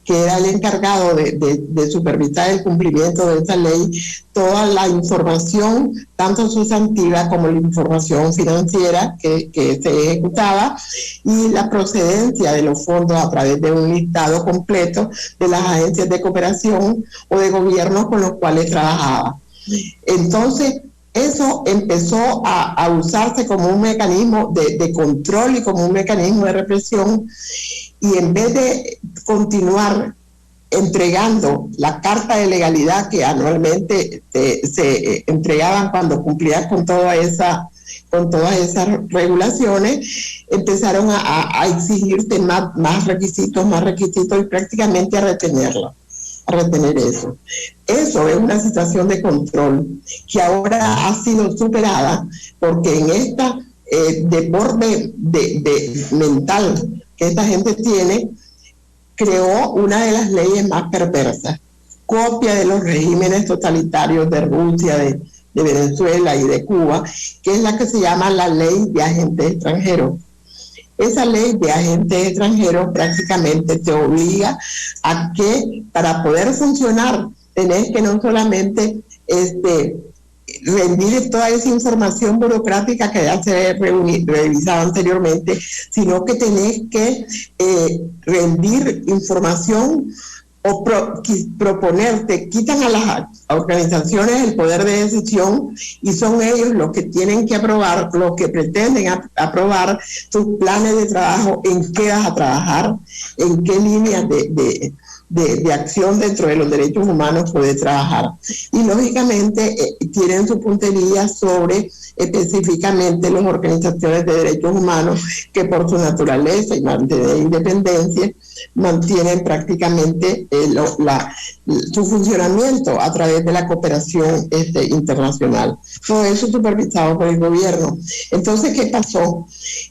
que era el encargado de supervisar el cumplimiento de esa ley, toda la información, tanto sustantiva como la información financiera que se ejecutaba, y la procedencia de los fondos a través de un listado completo de las agencias de cooperación o de gobierno con los cuales trabajaba. Entonces, eso empezó a usarse como un mecanismo de control y como un mecanismo de represión, y en vez de continuar entregando la carta de legalidad que anualmente se entregaban cuando cumplías con todas esas regulaciones, empezaron a exigirte más requisitos y prácticamente a retener eso. Eso es una situación de control que ahora ha sido superada, porque en esta desborde mental que esta gente tiene, creó una de las leyes más perversas, copia de los regímenes totalitarios de Rusia, de Venezuela y de Cuba, que es la que se llama la ley de agentes extranjeros. Esa ley de agentes extranjeros prácticamente te obliga a que para poder funcionar tenés que no solamente rendir toda esa información burocrática que ya se revisaba anteriormente, sino que tenés que rendir información o proponerte, quitan a las organizaciones el poder de decisión y son ellos los que tienen que aprobar, los que pretenden aprobar tus planes de trabajo, en qué vas a trabajar, en qué líneas de acción dentro de los derechos humanos puedes trabajar. Y lógicamente tienen su puntería sobre específicamente las organizaciones de derechos humanos que por su naturaleza y de independencia mantienen prácticamente su funcionamiento a través de la cooperación internacional. Todo eso supervisado por el gobierno. Entonces, ¿qué pasó?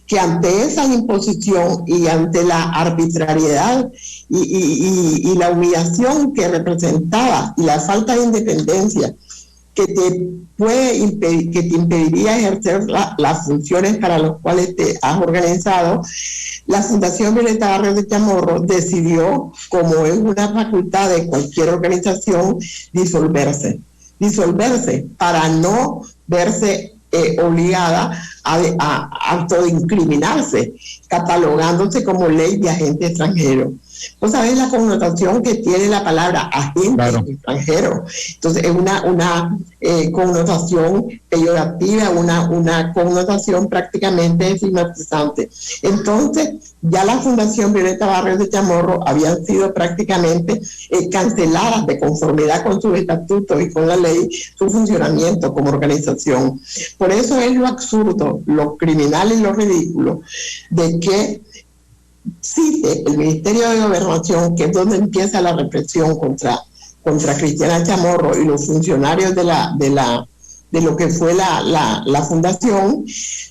Que ante esa imposición y ante la arbitrariedad y la humillación que representaba y la falta de independencia que te impediría ejercer las funciones para las cuales te has organizado, la Fundación Violeta Barrios de Chamorro decidió, como es una facultad de cualquier organización, disolverse para no verse obligada a autoincriminarse, catalogándose como ley de agente extranjero. Vos sabés la connotación que tiene la palabra agente extranjero. Entonces es una connotación peyorativa, una connotación prácticamente estigmatizante. Entonces ya la Fundación Violeta Barrios de Chamorro habían sido prácticamente canceladas de conformidad con sus estatutos y con la ley, su funcionamiento como organización. Por eso es lo absurdo, lo criminal y lo ridículo de que cite el Ministerio de Gobernación, que es donde empieza la represión contra Cristiana Chamorro y los funcionarios de lo que fue la fundación,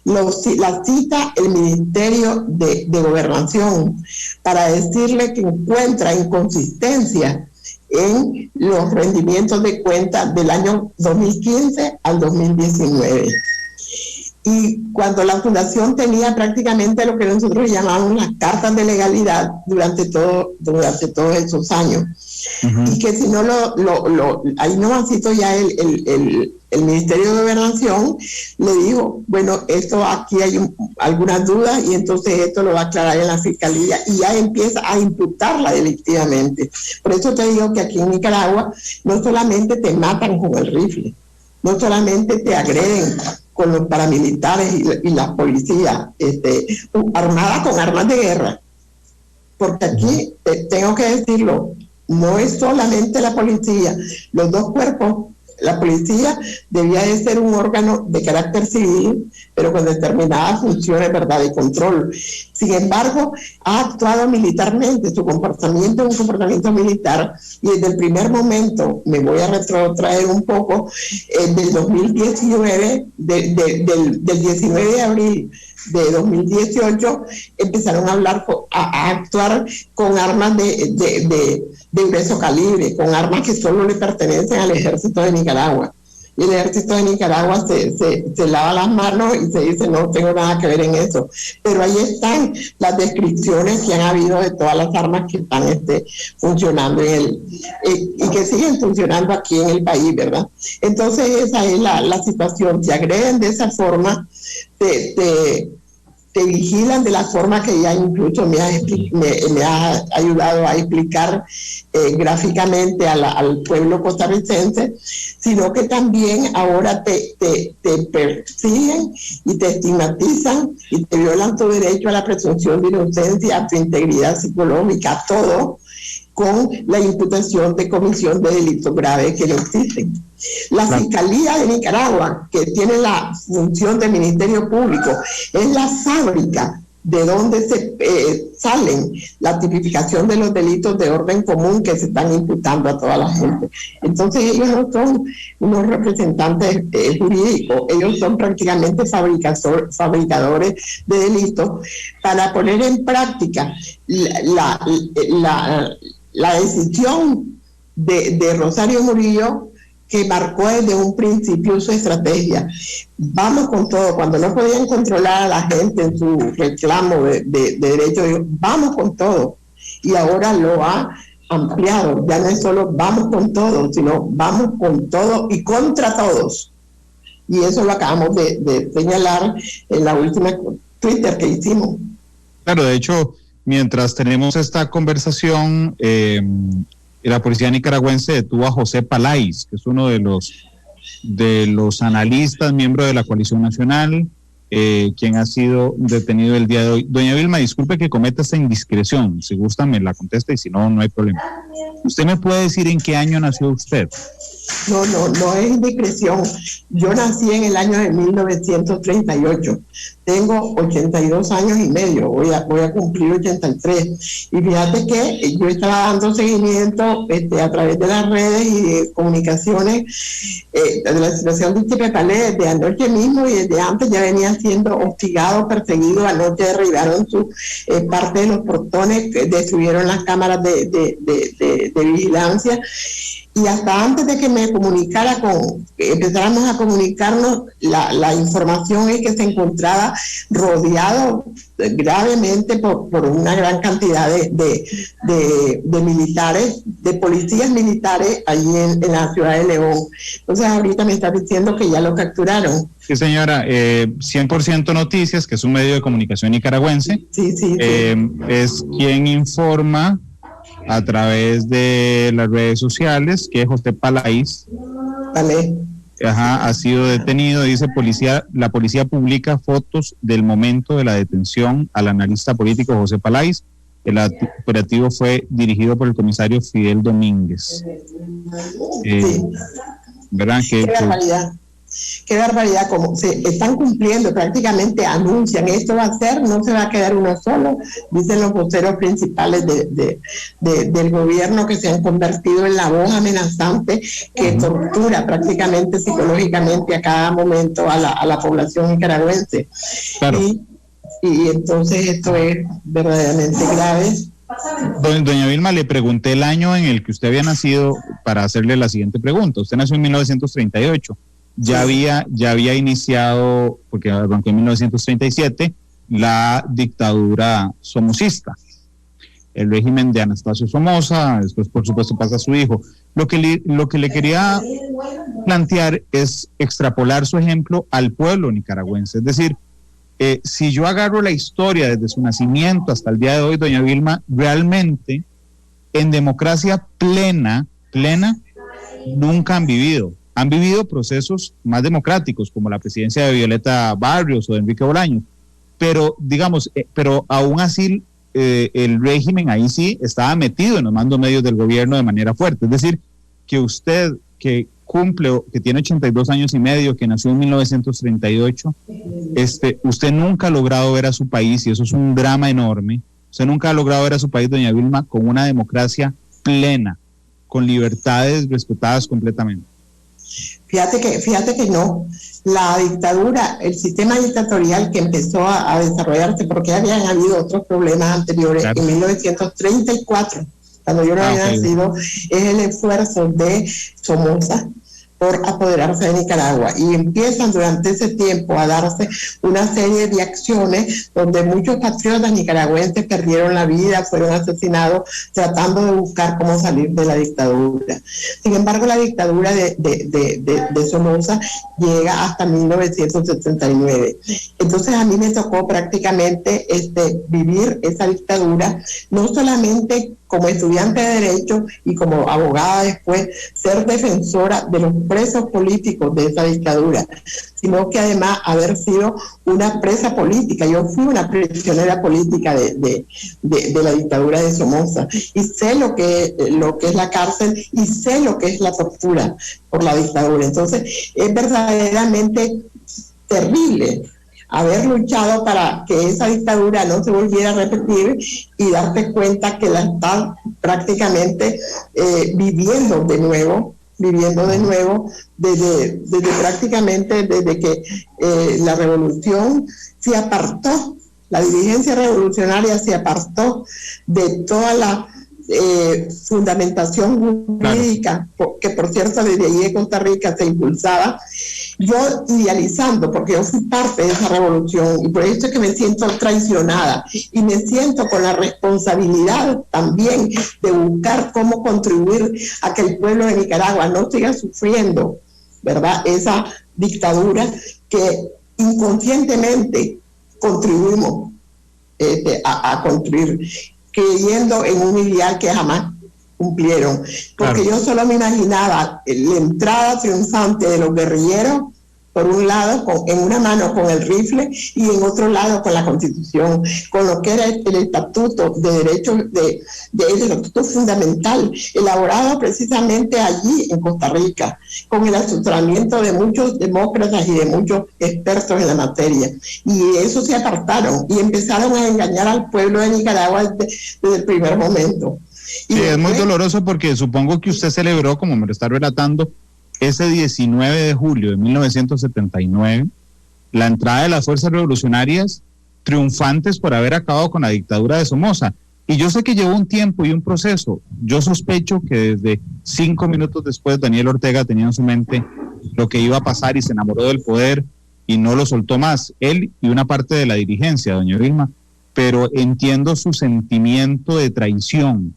la cita el Ministerio de Gobernación para decirle que encuentra inconsistencia en los rendimientos de cuentas del año 2015 al 2019. Y cuando la fundación tenía prácticamente lo que nosotros llamamos las cartas de legalidad durante todos esos años. Y que si no ahí nomásito ya el Ministerio de Gobernación le dijo, bueno, esto aquí hay algunas dudas y entonces esto lo va a aclarar en la Fiscalía y ya empieza a imputarla delictivamente. Por eso te digo que aquí en Nicaragua no solamente te matan con el rifle, no solamente te agreden con los paramilitares y la policía armada con armas de guerra, porque aquí tengo que decirlo, no es solamente la policía, los dos cuerpos. La policía debía de ser un órgano de carácter civil, pero con determinadas funciones, ¿verdad?, de control. Sin embargo, ha actuado militarmente, su comportamiento es un comportamiento militar, y desde el primer momento, me voy a retrotraer un poco, del 2019, del 19 de abril de 2018, empezaron a actuar con armas de grueso calibre, con armas que solo le pertenecen al ejército de Nicaragua. Y el ejército de Nicaragua se lava las manos y se dice, no tengo nada que ver en eso. Pero ahí están las descripciones que han habido de todas las armas que están funcionando y que siguen funcionando aquí en el país, ¿verdad? Entonces esa es la situación. Te agreden de esa forma, te vigilan de la forma que ya incluso me ha ayudado a explicar gráficamente al pueblo costarricense, sino que también ahora te persiguen y te estigmatizan y te violan tu derecho a la presunción de inocencia, a tu integridad psicológica, a todo, con la imputación de comisión de delitos graves que no existen. La Fiscalía de Nicaragua, que tiene la función de Ministerio Público, es la fábrica de donde salen la tipificación de los delitos de orden común que se están imputando a toda la gente. Entonces ellos no son unos representantes jurídicos, ellos son prácticamente fabricadores de delitos para poner en práctica la decisión de Rosario Murillo, que marcó desde un principio su estrategia. Vamos con todo. Cuando no podían controlar a la gente en su reclamo de derechos, vamos con todo. Y ahora lo ha ampliado. Ya no es solo vamos con todo, sino vamos con todo y contra todos. Y eso lo acabamos de señalar en la última Twitter que hicimos. Claro, de hecho, mientras tenemos esta conversación, la policía nicaragüense detuvo a José Palais, que es uno de los analistas, miembro de la Coalición Nacional, quien ha sido detenido el día de hoy. Doña Vilma, disculpe que cometa esta indiscreción. Si gusta me la contesta y si no, no hay problema. ¿Usted me puede decir en qué año nació usted? No es indiscreción. Yo nací en el año de 1938. Tengo 82 años y medio, voy a cumplir 83. Y fíjate que yo estaba dando seguimiento a través de las redes y de comunicaciones de la situación de Chipepalé desde anoche mismo, y desde antes ya venía siendo hostigado, perseguido. Anoche derribaron parte de los portones, destruyeron las cámaras de vigilancia. Y hasta antes de que me comunicara empezáramos a comunicarnos, la información es que se encontraba rodeado gravemente por una gran cantidad de militares, de policías militares allí en la ciudad de León. Entonces ahorita me está diciendo que ya lo capturaron. Sí, señora, 100% Noticias, que es un medio de comunicación nicaragüense, sí. Es quien informa a través de las redes sociales que José Paláis ha sido detenido. Dice la policía publica fotos del momento de la detención al analista político José Paláis. El operativo fue dirigido por el comisario Fidel Domínguez. ¿Verdad? Qué barbaridad, como se están cumpliendo, prácticamente anuncian, esto va a ser, no se va a quedar uno solo, dicen los voceros principales del gobierno, que se han convertido en la voz amenazante que tortura prácticamente psicológicamente a cada momento a la población nicaragüense. Claro. Y entonces esto es verdaderamente grave. Doña Vilma, le pregunté el año en el que usted había nacido para hacerle la siguiente pregunta. Usted nació en 1938. Ya había iniciado, porque arrancó en 1937, la dictadura somocista, el régimen de Anastasio Somoza. Después, por supuesto, pasa a su hijo. Lo que le quería plantear es extrapolar su ejemplo al pueblo nicaragüense. Es decir, si yo agarro la historia desde su nacimiento hasta el día de hoy, doña Vilma, realmente en democracia plena, nunca han vivido. Han vivido procesos más democráticos, como la presidencia de Violeta Barrios o de Enrique Bolaños, pero digamos, pero aún así el régimen ahí sí estaba metido en los mandos medios del gobierno de manera fuerte. Es decir, que usted, que tiene 82 años y medio, que nació en 1938, usted nunca ha logrado ver a su país, y eso es un drama enorme, usted nunca ha logrado ver a su país, doña Vilma, con una democracia plena, con libertades respetadas completamente. Fíjate que no. La dictadura, el sistema dictatorial que empezó a desarrollarse, porque habían habido otros problemas anteriores, claro. En 1934, cuando yo no había nacido, es el esfuerzo de Somoza por apoderarse de Nicaragua, y empiezan durante ese tiempo a darse una serie de acciones donde muchos patriotas nicaragüenses perdieron la vida, fueron asesinados tratando de buscar cómo salir de la dictadura. Sin embargo, la dictadura de Somoza llega hasta 1979. Entonces a mí me tocó prácticamente vivir esa dictadura, no solamente como estudiante de Derecho y como abogada después, ser defensora de los presos políticos de esa dictadura, sino que además haber sido una presa política. Yo fui una prisionera política de la dictadura de Somoza, y sé lo que es la cárcel, y sé lo que es la tortura por la dictadura. Entonces es verdaderamente terrible haber luchado para que esa dictadura no se volviera a repetir, y darte cuenta que la están prácticamente viviendo de nuevo desde prácticamente desde que la revolución se apartó, la dirigencia revolucionaria se apartó de toda la fundamentación jurídica, que por cierto desde allí de Costa Rica se impulsaba, yo idealizando, porque yo fui parte de esa revolución, y por eso es que me siento traicionada, y me siento con la responsabilidad también de buscar cómo contribuir a que el pueblo de Nicaragua no siga sufriendo, ¿verdad?, esa dictadura que inconscientemente contribuimos a construir, creyendo en un ideal que jamás cumplieron. Porque yo solo me imaginaba la entrada triunfante de los guerrilleros por un lado en una mano con el rifle y en otro lado con la Constitución, con lo que era el Estatuto de Derechos, el Estatuto Fundamental, elaborado precisamente allí en Costa Rica, con el asesoramiento de muchos demócratas y de muchos expertos en la materia. Y eso se apartaron y empezaron a engañar al pueblo de Nicaragua desde el primer momento. Sí, es muy doloroso porque supongo que usted celebró, como me lo está relatando, ese 19 de julio de 1979, la entrada de las fuerzas revolucionarias triunfantes por haber acabado con la dictadura de Somoza. Y yo sé que llevó un tiempo y un proceso. Yo sospecho que desde 5 minutos después Daniel Ortega tenía en su mente lo que iba a pasar y se enamoró del poder y no lo soltó más, él y una parte de la dirigencia, doña Vilma. Pero entiendo su sentimiento de traición,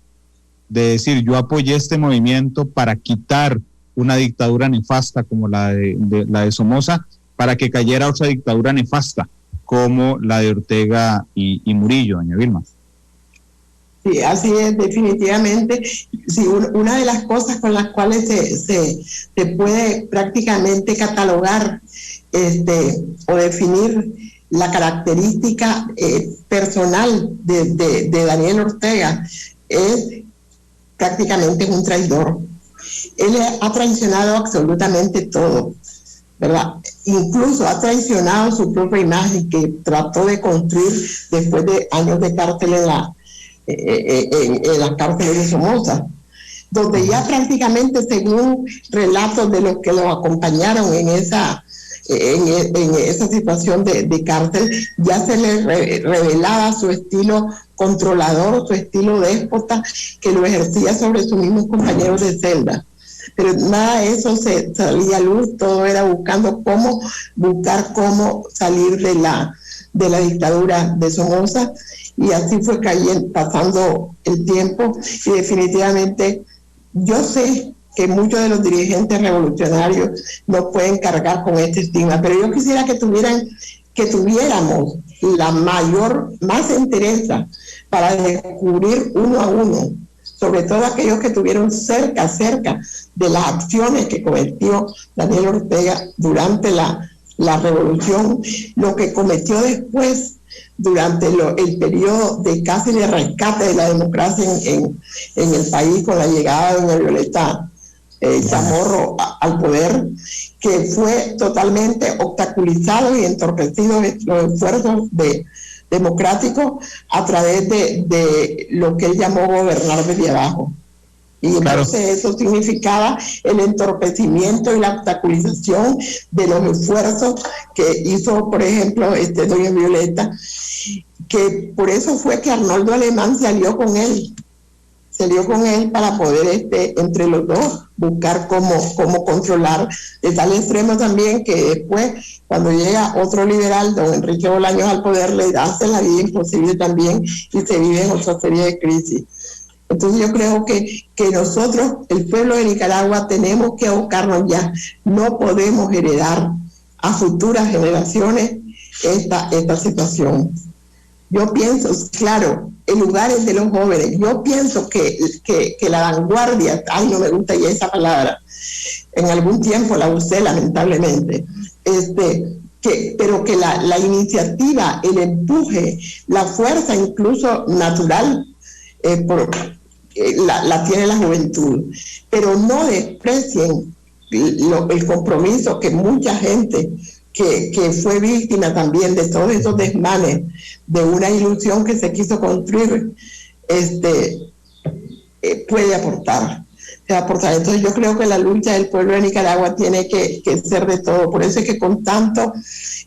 de decir, yo apoyé este movimiento para quitar una dictadura nefasta como la de Somoza, para que cayera otra dictadura nefasta como la de Ortega y Murillo, doña Vilma. Sí, así es, definitivamente. Sí, una de las cosas con las cuales se puede prácticamente catalogar o definir la característica personal de Daniel Ortega es prácticamente un traidor. Él ha traicionado absolutamente todo, ¿verdad? Incluso ha traicionado su propia imagen que trató de construir después de años de cárcel en las cárceles de Somoza, donde ya prácticamente, según relatos de los que lo acompañaron en esa situación de cárcel, ya se le revelaba su estilo controlador, su estilo déspota, que lo ejercía sobre sus mismos compañeros de celda. Pero nada de eso se salía a luz, todo era buscar cómo salir de la dictadura de Somoza, y así fue pasando el tiempo, y definitivamente yo sé que muchos de los dirigentes revolucionarios no pueden cargar con este estigma, pero yo quisiera que tuviéramos más entereza para descubrir uno a uno, sobre todo aquellos que estuvieron cerca de las acciones que cometió Daniel Ortega durante la revolución, lo que cometió después durante el periodo de casi de rescate de la democracia en el país con la llegada de doña Violeta Chamorro al poder, que fue totalmente obstaculizado y entorpecido los esfuerzos democráticos a través de lo que él llamó gobernar desde abajo. Y entonces eso significaba el entorpecimiento y la obstaculización de los esfuerzos que hizo, por ejemplo, doña Violeta, que por eso fue que Arnoldo Alemán salió con él para poder entre los dos buscar cómo controlar, de tal extremo también que después, cuando llega otro liberal, don Enrique Bolaños, al poder, le hace la vida imposible también y se vive en otra serie de crisis. Entonces yo creo que nosotros, el pueblo de Nicaragua, tenemos que abocarnos ya. No podemos heredar a futuras generaciones esta situación. Yo pienso, claro, en lugares de los jóvenes, yo pienso que la vanguardia, no me gusta ya esa palabra, en algún tiempo la usé lamentablemente, pero que la iniciativa, el empuje, la fuerza incluso natural, la tiene la juventud, pero no desprecien el compromiso que mucha gente que fue víctima también de todos esos desmanes, de una ilusión que se quiso construir, puede aportar. Entonces yo creo que la lucha del pueblo de Nicaragua tiene que ser de todo. Por eso es que con tanto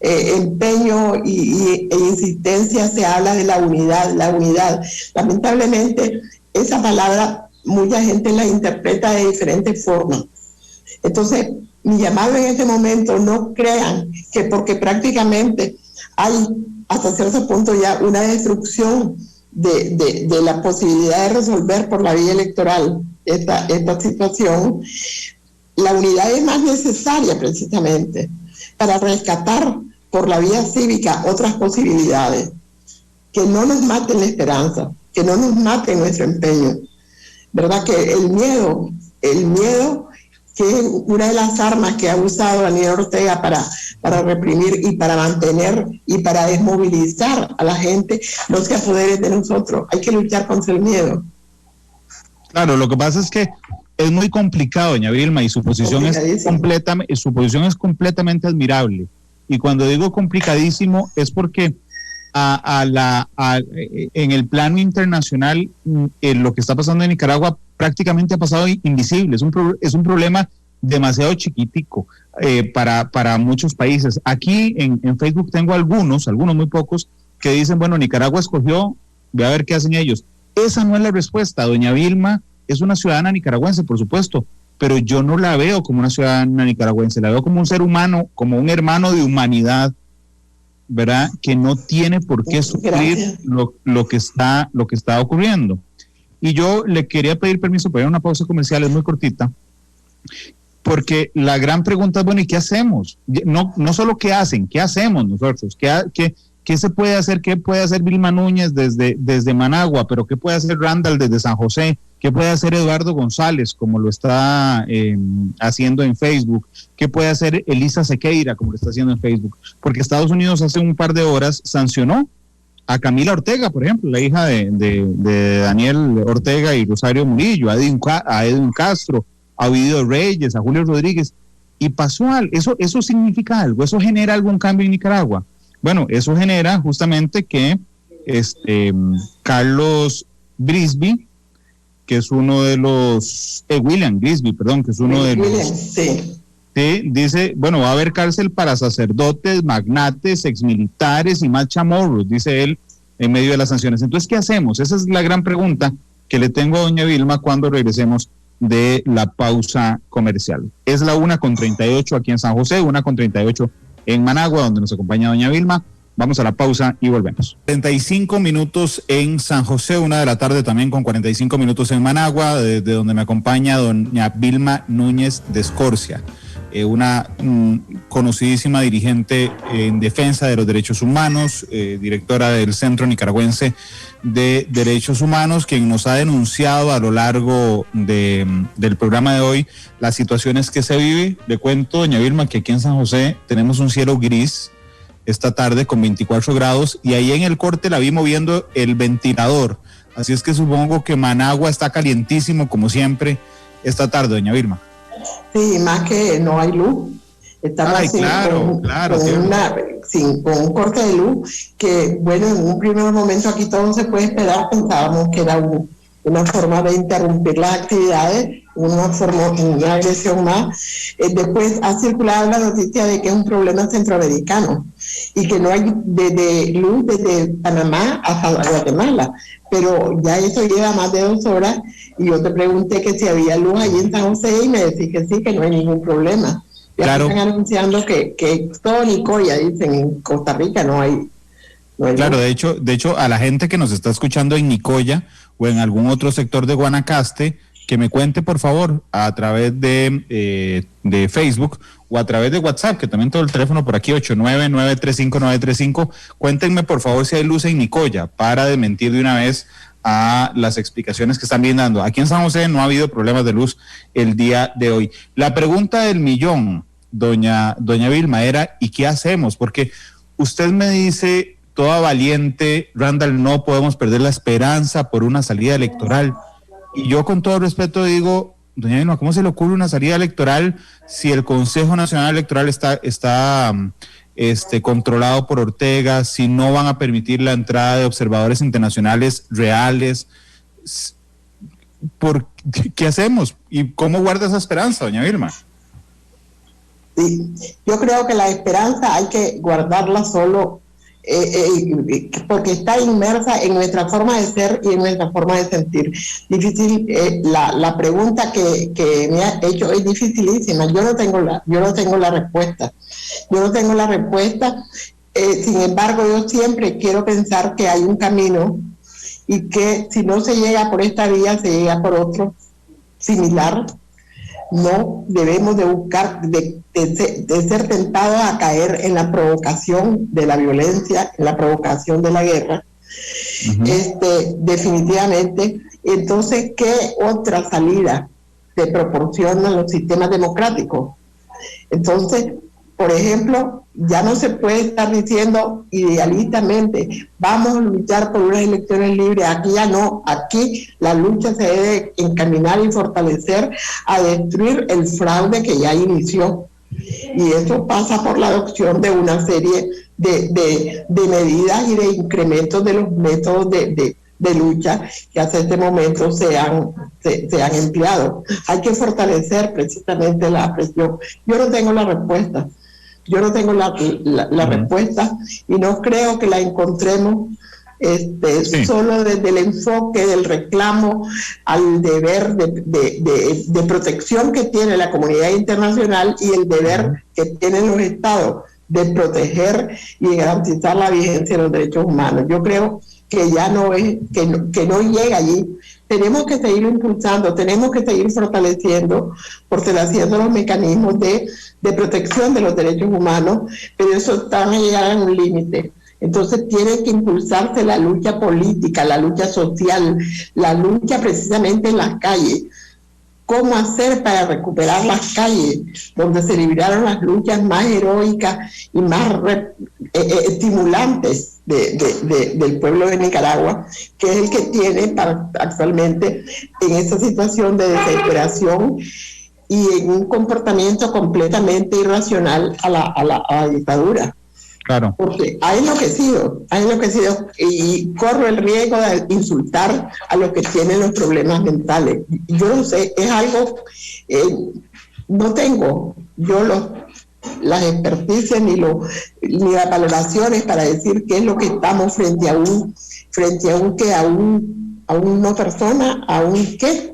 empeño e insistencia se habla de la unidad. Lamentablemente esa palabra mucha gente la interpreta de diferentes formas. Entonces mi llamado en este momento, no crean que porque prácticamente hay hasta cierto punto ya una destrucción de la posibilidad de resolver por la vía electoral esta situación, la unidad es más necesaria precisamente para rescatar por la vía cívica otras posibilidades, que no nos maten la esperanza, que no nos maten nuestro empeño, ¿verdad? Que el miedo que es una de las armas que ha usado Daniel Ortega para reprimir y para mantener y para desmovilizar a la gente, no se apodere de nosotros. Hay que luchar contra el miedo. Claro, lo que pasa es que es muy complicado, doña Vilma, y su posición es completamente admirable. Y cuando digo complicadísimo es porque en el plano internacional lo que está pasando en Nicaragua prácticamente ha pasado invisible. Es un problema demasiado chiquitico para muchos países. Aquí en Facebook tengo algunos muy pocos, que dicen, bueno, Nicaragua escogió, ve a ver qué hacen ellos. Esa no es la respuesta. Doña Vilma es una ciudadana nicaragüense, por supuesto, pero yo no la veo como una ciudadana nicaragüense, la veo como un ser humano, como un hermano de humanidad, ¿verdad? Que no tiene por qué sufrir lo que está ocurriendo. Y yo le quería pedir permiso para ir a una pausa comercial, es muy cortita, porque la gran pregunta es, bueno, ¿y qué hacemos? No solo qué hacen, ¿qué hacemos nosotros? ¿Qué se puede hacer? ¿Qué puede hacer Vilma Núñez desde Managua? ¿Pero qué puede hacer Randall desde San José? ¿Qué puede hacer Eduardo González, como lo está haciendo en Facebook? ¿Qué puede hacer Elisa Sequeira, como lo está haciendo en Facebook? Porque Estados Unidos hace un par de horas sancionó a Camila Ortega, por ejemplo, la hija de Daniel Ortega y Rosario Murillo, a Edwin Castro, a Ovidio Reyes, a Julio Rodríguez, y pasó algo. Eso significa algo, eso genera algún cambio en Nicaragua. Bueno, eso genera justamente que Carlos Grisby, que es uno de los, William Grisby, perdón, que es uno de los... Sí, dice, bueno, va a haber cárcel para sacerdotes, magnates, exmilitares y más chamorros, dice él, en medio de las sanciones. Entonces, ¿qué hacemos? Esa es la gran pregunta que le tengo a doña Vilma cuando regresemos de la pausa comercial. Es la 1:38 aquí en San José, 1:38 en Managua, donde nos acompaña doña Vilma. Vamos a la pausa y volvemos. 45 minutos en San José, 1 de la tarde también con 45 minutos en Managua, desde donde me acompaña doña Vilma Núñez de Escorcia, una conocidísima dirigente en defensa de los derechos humanos, directora del Centro Nicaragüense de Derechos Humanos, quien nos ha denunciado a lo largo del programa de hoy las situaciones que se vive. Le cuento, doña Vilma, que aquí en San José tenemos un cielo gris esta tarde con 24 grados y ahí en el corte la vi moviendo el ventilador. Así es que supongo que Managua está calientísimo como siempre esta tarde, doña Vilma. Sí, más que no hay luz. Estamos con un corte de luz que, bueno, en un primer momento aquí todo se puede esperar. Pensábamos que era una forma de interrumpir las actividades, una agresión más. Después ha circulado la noticia de que es un problema centroamericano y que no hay luz desde Panamá hasta Guatemala, pero ya eso lleva más de 2 horas y yo te pregunté que si había luz allí en San José y me decís que sí, que no hay ningún problema. Ya claro. Están anunciando que todo Nicoya, dicen, en Costa Rica no hay claro, luz. de hecho, a la gente que nos está escuchando en Nicoya o en algún otro sector de Guanacaste, que me cuente por favor a través de Facebook o a través de WhatsApp, que también todo el teléfono por aquí, 899-35935, cuéntenme por favor si hay luz en Nicoya, para desmentir de una vez a las explicaciones que están brindando. Aquí en San José no ha habido problemas de luz el día de hoy. La pregunta del millón, doña Vilma, era ¿y qué hacemos? Porque usted me dice, toda valiente, Randall, no podemos perder la esperanza por una salida electoral. Y yo con todo respeto digo, doña Vilma, ¿cómo se le ocurre una salida electoral si el Consejo Nacional Electoral está controlado por Ortega, si no van a permitir la entrada de observadores internacionales reales? ¿Qué hacemos? ¿Y cómo guarda esa esperanza, doña Vilma? Sí, yo creo que la esperanza hay que guardarla solo porque está inmersa en nuestra forma de ser y en nuestra forma de sentir. Difícil, la pregunta que me ha hecho es dificilísima. Yo no tengo la respuesta. Sin embargo, yo siempre quiero pensar que hay un camino y que si no se llega por esta vía, se llega por otro similar. No debemos de buscar, de ser tentados a caer en la provocación de la violencia, en la provocación de la guerra. Uh-huh. Definitivamente. Entonces, ¿qué otra salida te proporcionan los sistemas democráticos. Entonces, por ejemplo, ya no se puede estar diciendo idealistamente, vamos a luchar por unas elecciones libres. Aquí ya no, aquí la lucha se debe encaminar y fortalecer a destruir el fraude que ya inició. Y eso pasa por la adopción de una serie de medidas y de incrementos de los métodos de lucha que hasta este momento se han empleado. Hay que fortalecer precisamente la presión. Yo no tengo la respuesta. Yo no tengo la respuesta y no creo que la encontremos solo desde el enfoque del reclamo al deber de protección que tiene la comunidad internacional y el deber que tienen los estados de proteger y garantizar la vigencia de los derechos humanos. Yo creo que ya no es, que no llega allí. Tenemos que seguir impulsando, tenemos que seguir fortaleciendo los mecanismos de protección de los derechos humanos, pero eso van a llegar a un límite. Entonces tiene que impulsarse la lucha política, la lucha social, la lucha precisamente en las calles. ¿Cómo hacer para recuperar las calles donde se libraron las luchas más heroicas y más estimulantes del pueblo de Nicaragua, que es el que tiene actualmente en esa situación de desesperación y en un comportamiento completamente irracional a la dictadura? Claro. Porque ha enloquecido y corro el riesgo de insultar a los que tienen los problemas mentales. Yo no sé, es algo, no tengo yo las experticias ni las valoraciones para decir qué es lo que estamos frente a una persona, a un qué.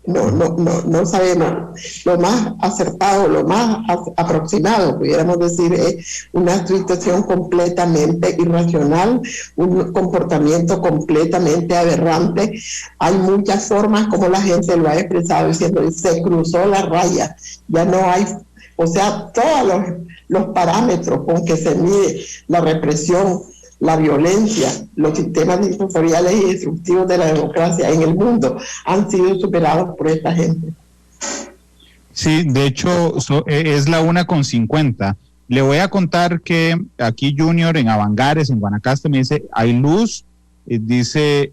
No sabemos. Lo más acertado, lo más aproximado, pudiéramos decir, es una situación completamente irracional, un comportamiento completamente aberrante. Hay muchas formas como la gente lo ha expresado diciendo, se cruzó la raya, ya no hay, o sea, todos los parámetros con que se mide la represión, la violencia, los sistemas dictatoriales y destructivos de la democracia en el mundo han sido superados por esta gente. Sí, de hecho es la 1:50. Le voy a contar que aquí Junior en Avangares, en Guanacaste, me dice, hay luz. Dice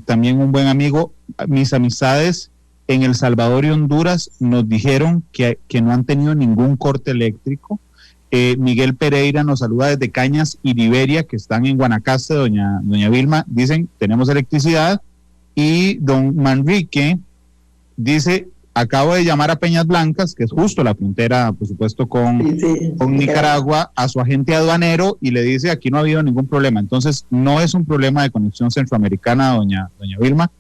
también un buen amigo, mis amistades en El Salvador y Honduras nos dijeron que no han tenido ningún corte eléctrico. Miguel Pereira nos saluda desde Cañas y Liberia, que están en Guanacaste. Doña Vilma, dicen, tenemos electricidad. Y don Manrique dice, acabo de llamar a Peñas Blancas, que es justo la frontera, por supuesto, con Nicaragua, a su agente aduanero, y le dice, aquí no ha habido ningún problema. Entonces, no es un problema de conexión centroamericana, doña Vilma.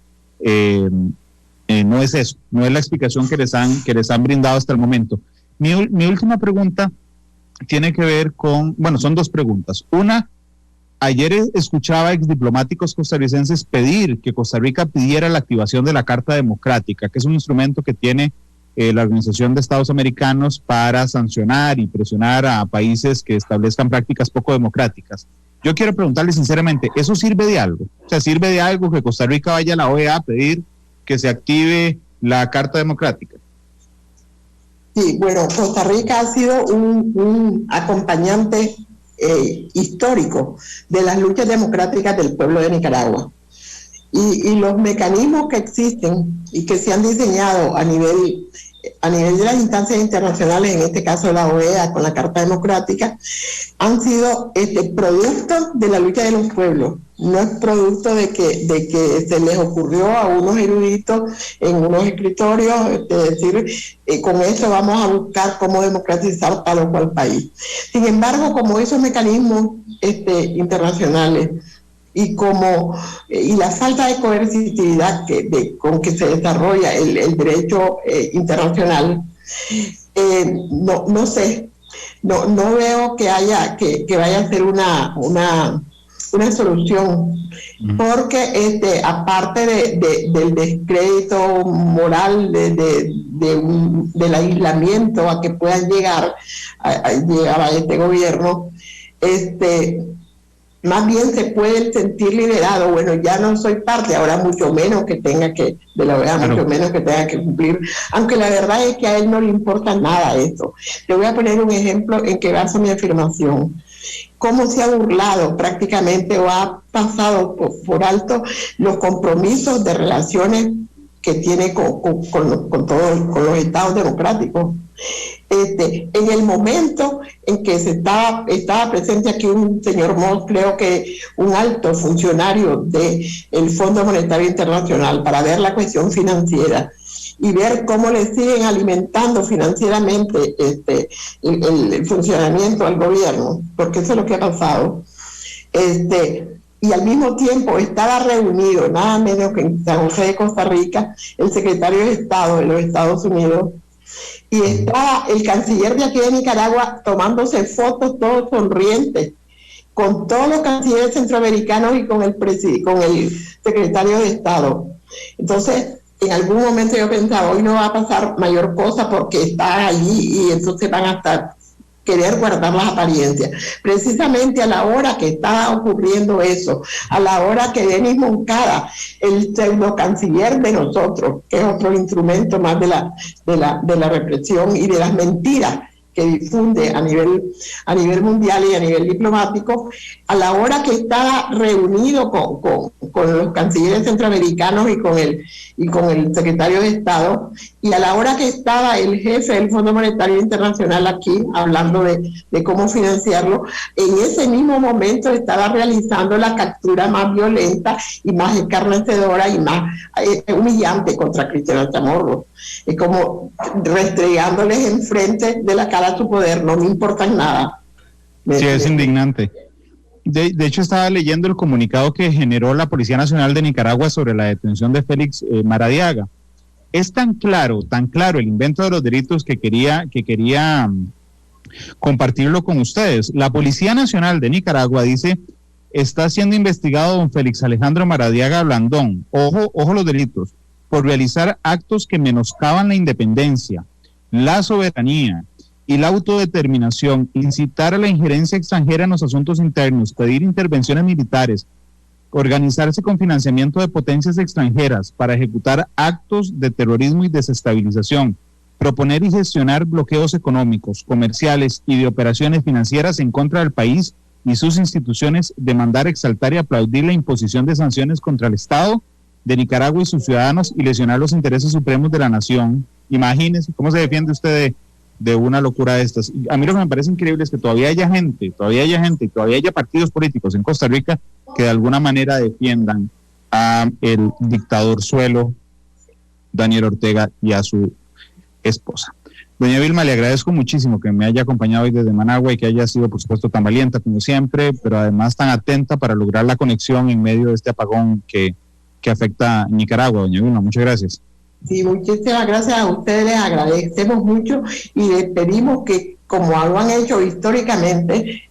No es eso, no es la explicación que les han brindado hasta el momento. Mi última pregunta tiene que ver con, son dos preguntas. Una, ayer escuchaba a exdiplomáticos costarricenses pedir que Costa Rica pidiera la activación de la Carta Democrática, que es un instrumento que tiene la Organización de Estados Americanos para sancionar y presionar a países que establezcan prácticas poco democráticas. Yo quiero preguntarle sinceramente, ¿eso sirve de algo? O sea, ¿sirve de algo que Costa Rica vaya a la OEA a pedir que se active la Carta Democrática? Sí, bueno, Costa Rica ha sido un acompañante histórico de las luchas democráticas del pueblo de Nicaragua. Y los mecanismos que existen y que se han diseñado a nivel de las instancias internacionales, en este caso la OEA con la Carta Democrática, han sido producto de la lucha de los pueblos. No es producto de que se les ocurrió a unos eruditos en unos escritorios decir, con eso vamos a buscar cómo democratizar tal o cual país. Sin embargo, como esos mecanismos internacionales y la falta de coercitividad con que se desarrolla el derecho internacional, no sé, no veo que vaya a ser una solución, porque aparte del descrédito moral del aislamiento a que puedan llegar a este gobierno, más bien se puede sentir liberado. Bueno, ya no soy parte, ahora mucho menos que tenga que, de la OEA, mucho menos que tenga que cumplir, aunque la verdad es que a él no le importa nada eso. Le voy a poner un ejemplo en que baso mi afirmación. Cómo se ha burlado prácticamente o ha pasado por alto los compromisos de relaciones que tiene con los estados democráticos. En el momento en que estaba presente aquí un señor Moss, creo que un alto funcionario del Fondo Monetario Internacional, para ver la cuestión financiera y ver cómo le siguen alimentando financieramente el funcionamiento al gobierno, porque eso es lo que ha pasado. Y al mismo tiempo estaba reunido, nada menos que en San José de Costa Rica, el secretario de Estado de los Estados Unidos, y estaba el canciller de aquí de Nicaragua tomándose fotos todos sonrientes con todos los cancilleres centroamericanos y con el secretario de Estado. Entonces, en algún momento yo pensaba, hoy no va a pasar mayor cosa porque está allí y entonces van a querer guardar las apariencias. Precisamente a la hora que estaba ocurriendo eso, a la hora que Denis Moncada, el pseudo canciller de nosotros, que es otro instrumento más de la represión y de las mentiras que difunde a nivel mundial y a nivel diplomático, a la hora que estaba reunido con los cancilleres centroamericanos y con el secretario de Estado, y a la hora que estaba el jefe del Fondo Monetario Internacional aquí hablando de cómo financiarlo, en ese mismo momento estaba realizando la captura más violenta y más escarnecedora y más humillante contra Cristiano Chamorro. Es como restregándoles enfrente de la cara su poder, no me importa nada. Sí, es indignante. De hecho, estaba leyendo el comunicado que generó la Policía Nacional de Nicaragua sobre la detención de Félix Maradiaga. Es tan claro el invento de los delitos que quería compartirlo con ustedes. La Policía Nacional de Nicaragua dice, está siendo investigado don Félix Alejandro Maradiaga Blandón, ojo los delitos, por realizar actos que menoscaban la independencia, la soberanía y la autodeterminación, incitar a la injerencia extranjera en los asuntos internos, pedir intervenciones militares, organizarse con financiamiento de potencias extranjeras para ejecutar actos de terrorismo y desestabilización, proponer y gestionar bloqueos económicos, comerciales y de operaciones financieras en contra del país y sus instituciones, demandar, exaltar y aplaudir la imposición de sanciones contra el Estado de Nicaragua y sus ciudadanos y lesionar los intereses supremos de la nación. Imagínense cómo se defiende usted de una locura de estas. A mí lo que me parece increíble es que todavía haya gente y todavía haya partidos políticos en Costa Rica que de alguna manera defiendan a el dictador suelo Daniel Ortega y a su esposa. Doña Vilma, le agradezco muchísimo que me haya acompañado hoy desde Managua y que haya sido, por supuesto, tan valiente como siempre, pero además tan atenta para lograr la conexión en medio de este apagón que afecta a Nicaragua. Doña Vilma, muchas gracias. Sí, muchísimas gracias a ustedes, les agradecemos mucho y les pedimos que, como lo han hecho históricamente,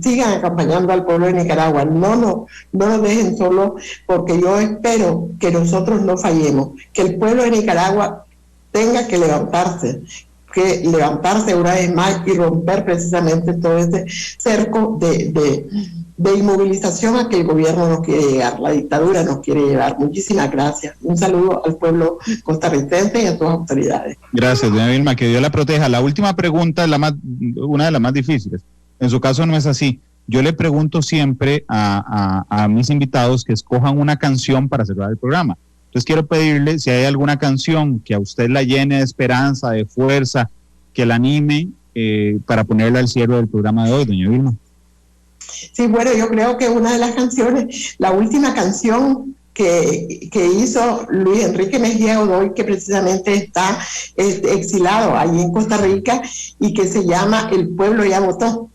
sigan acompañando al pueblo de Nicaragua, no nos dejen solos, porque yo espero que nosotros no fallemos, que el pueblo de Nicaragua tenga que levantarse una vez más y romper precisamente todo ese cerco de inmovilización a que el gobierno nos quiere llegar, la dictadura nos quiere llevar. Muchísimas gracias. Un saludo al pueblo costarricense y a sus autoridades. Gracias, doña Vilma, que Dios la proteja. La última pregunta es una de las más difíciles. En su caso no es así. Yo le pregunto siempre a mis invitados que escojan una canción para cerrar el programa. Entonces quiero pedirle si hay alguna canción que a usted la llene de esperanza, de fuerza, que la anime para ponerla al cierre del programa de hoy, doña Vilma. Sí, bueno, yo creo que una de las canciones, la última canción que hizo Luis Enrique Mejía Godoy, que precisamente está exilado allí en Costa Rica y que se llama El Pueblo Ya Votó.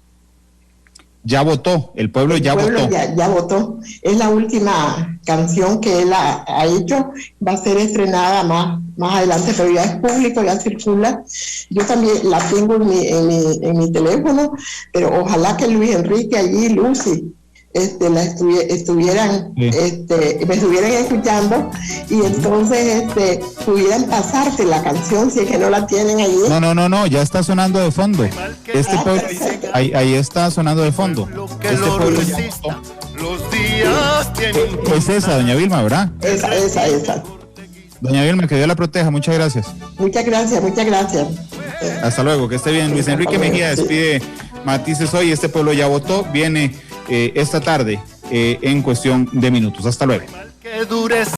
Ya votó, el pueblo ya votó. Ya votó. Es la última canción que él ha hecho. Va a ser estrenada más adelante, pero ya es público, ya circula. Yo también la tengo en mi teléfono, pero ojalá que Luis Enrique allí, Lucy, me estuvieran escuchando y entonces pudieran pasarse la canción si es que no la tienen allí. No, ya está sonando de fondo. Pueblo, ahí está sonando de fondo. Pueblo ya votó. Es esa, doña Vilma, ¿verdad? Esa. Doña Vilma, que Dios la proteja, muchas gracias. Muchas gracias. Hasta luego, que esté bien. Luis Enrique Mejía despide Matices hoy. Este pueblo ya votó, viene esta tarde en cuestión de minutos. Hasta luego.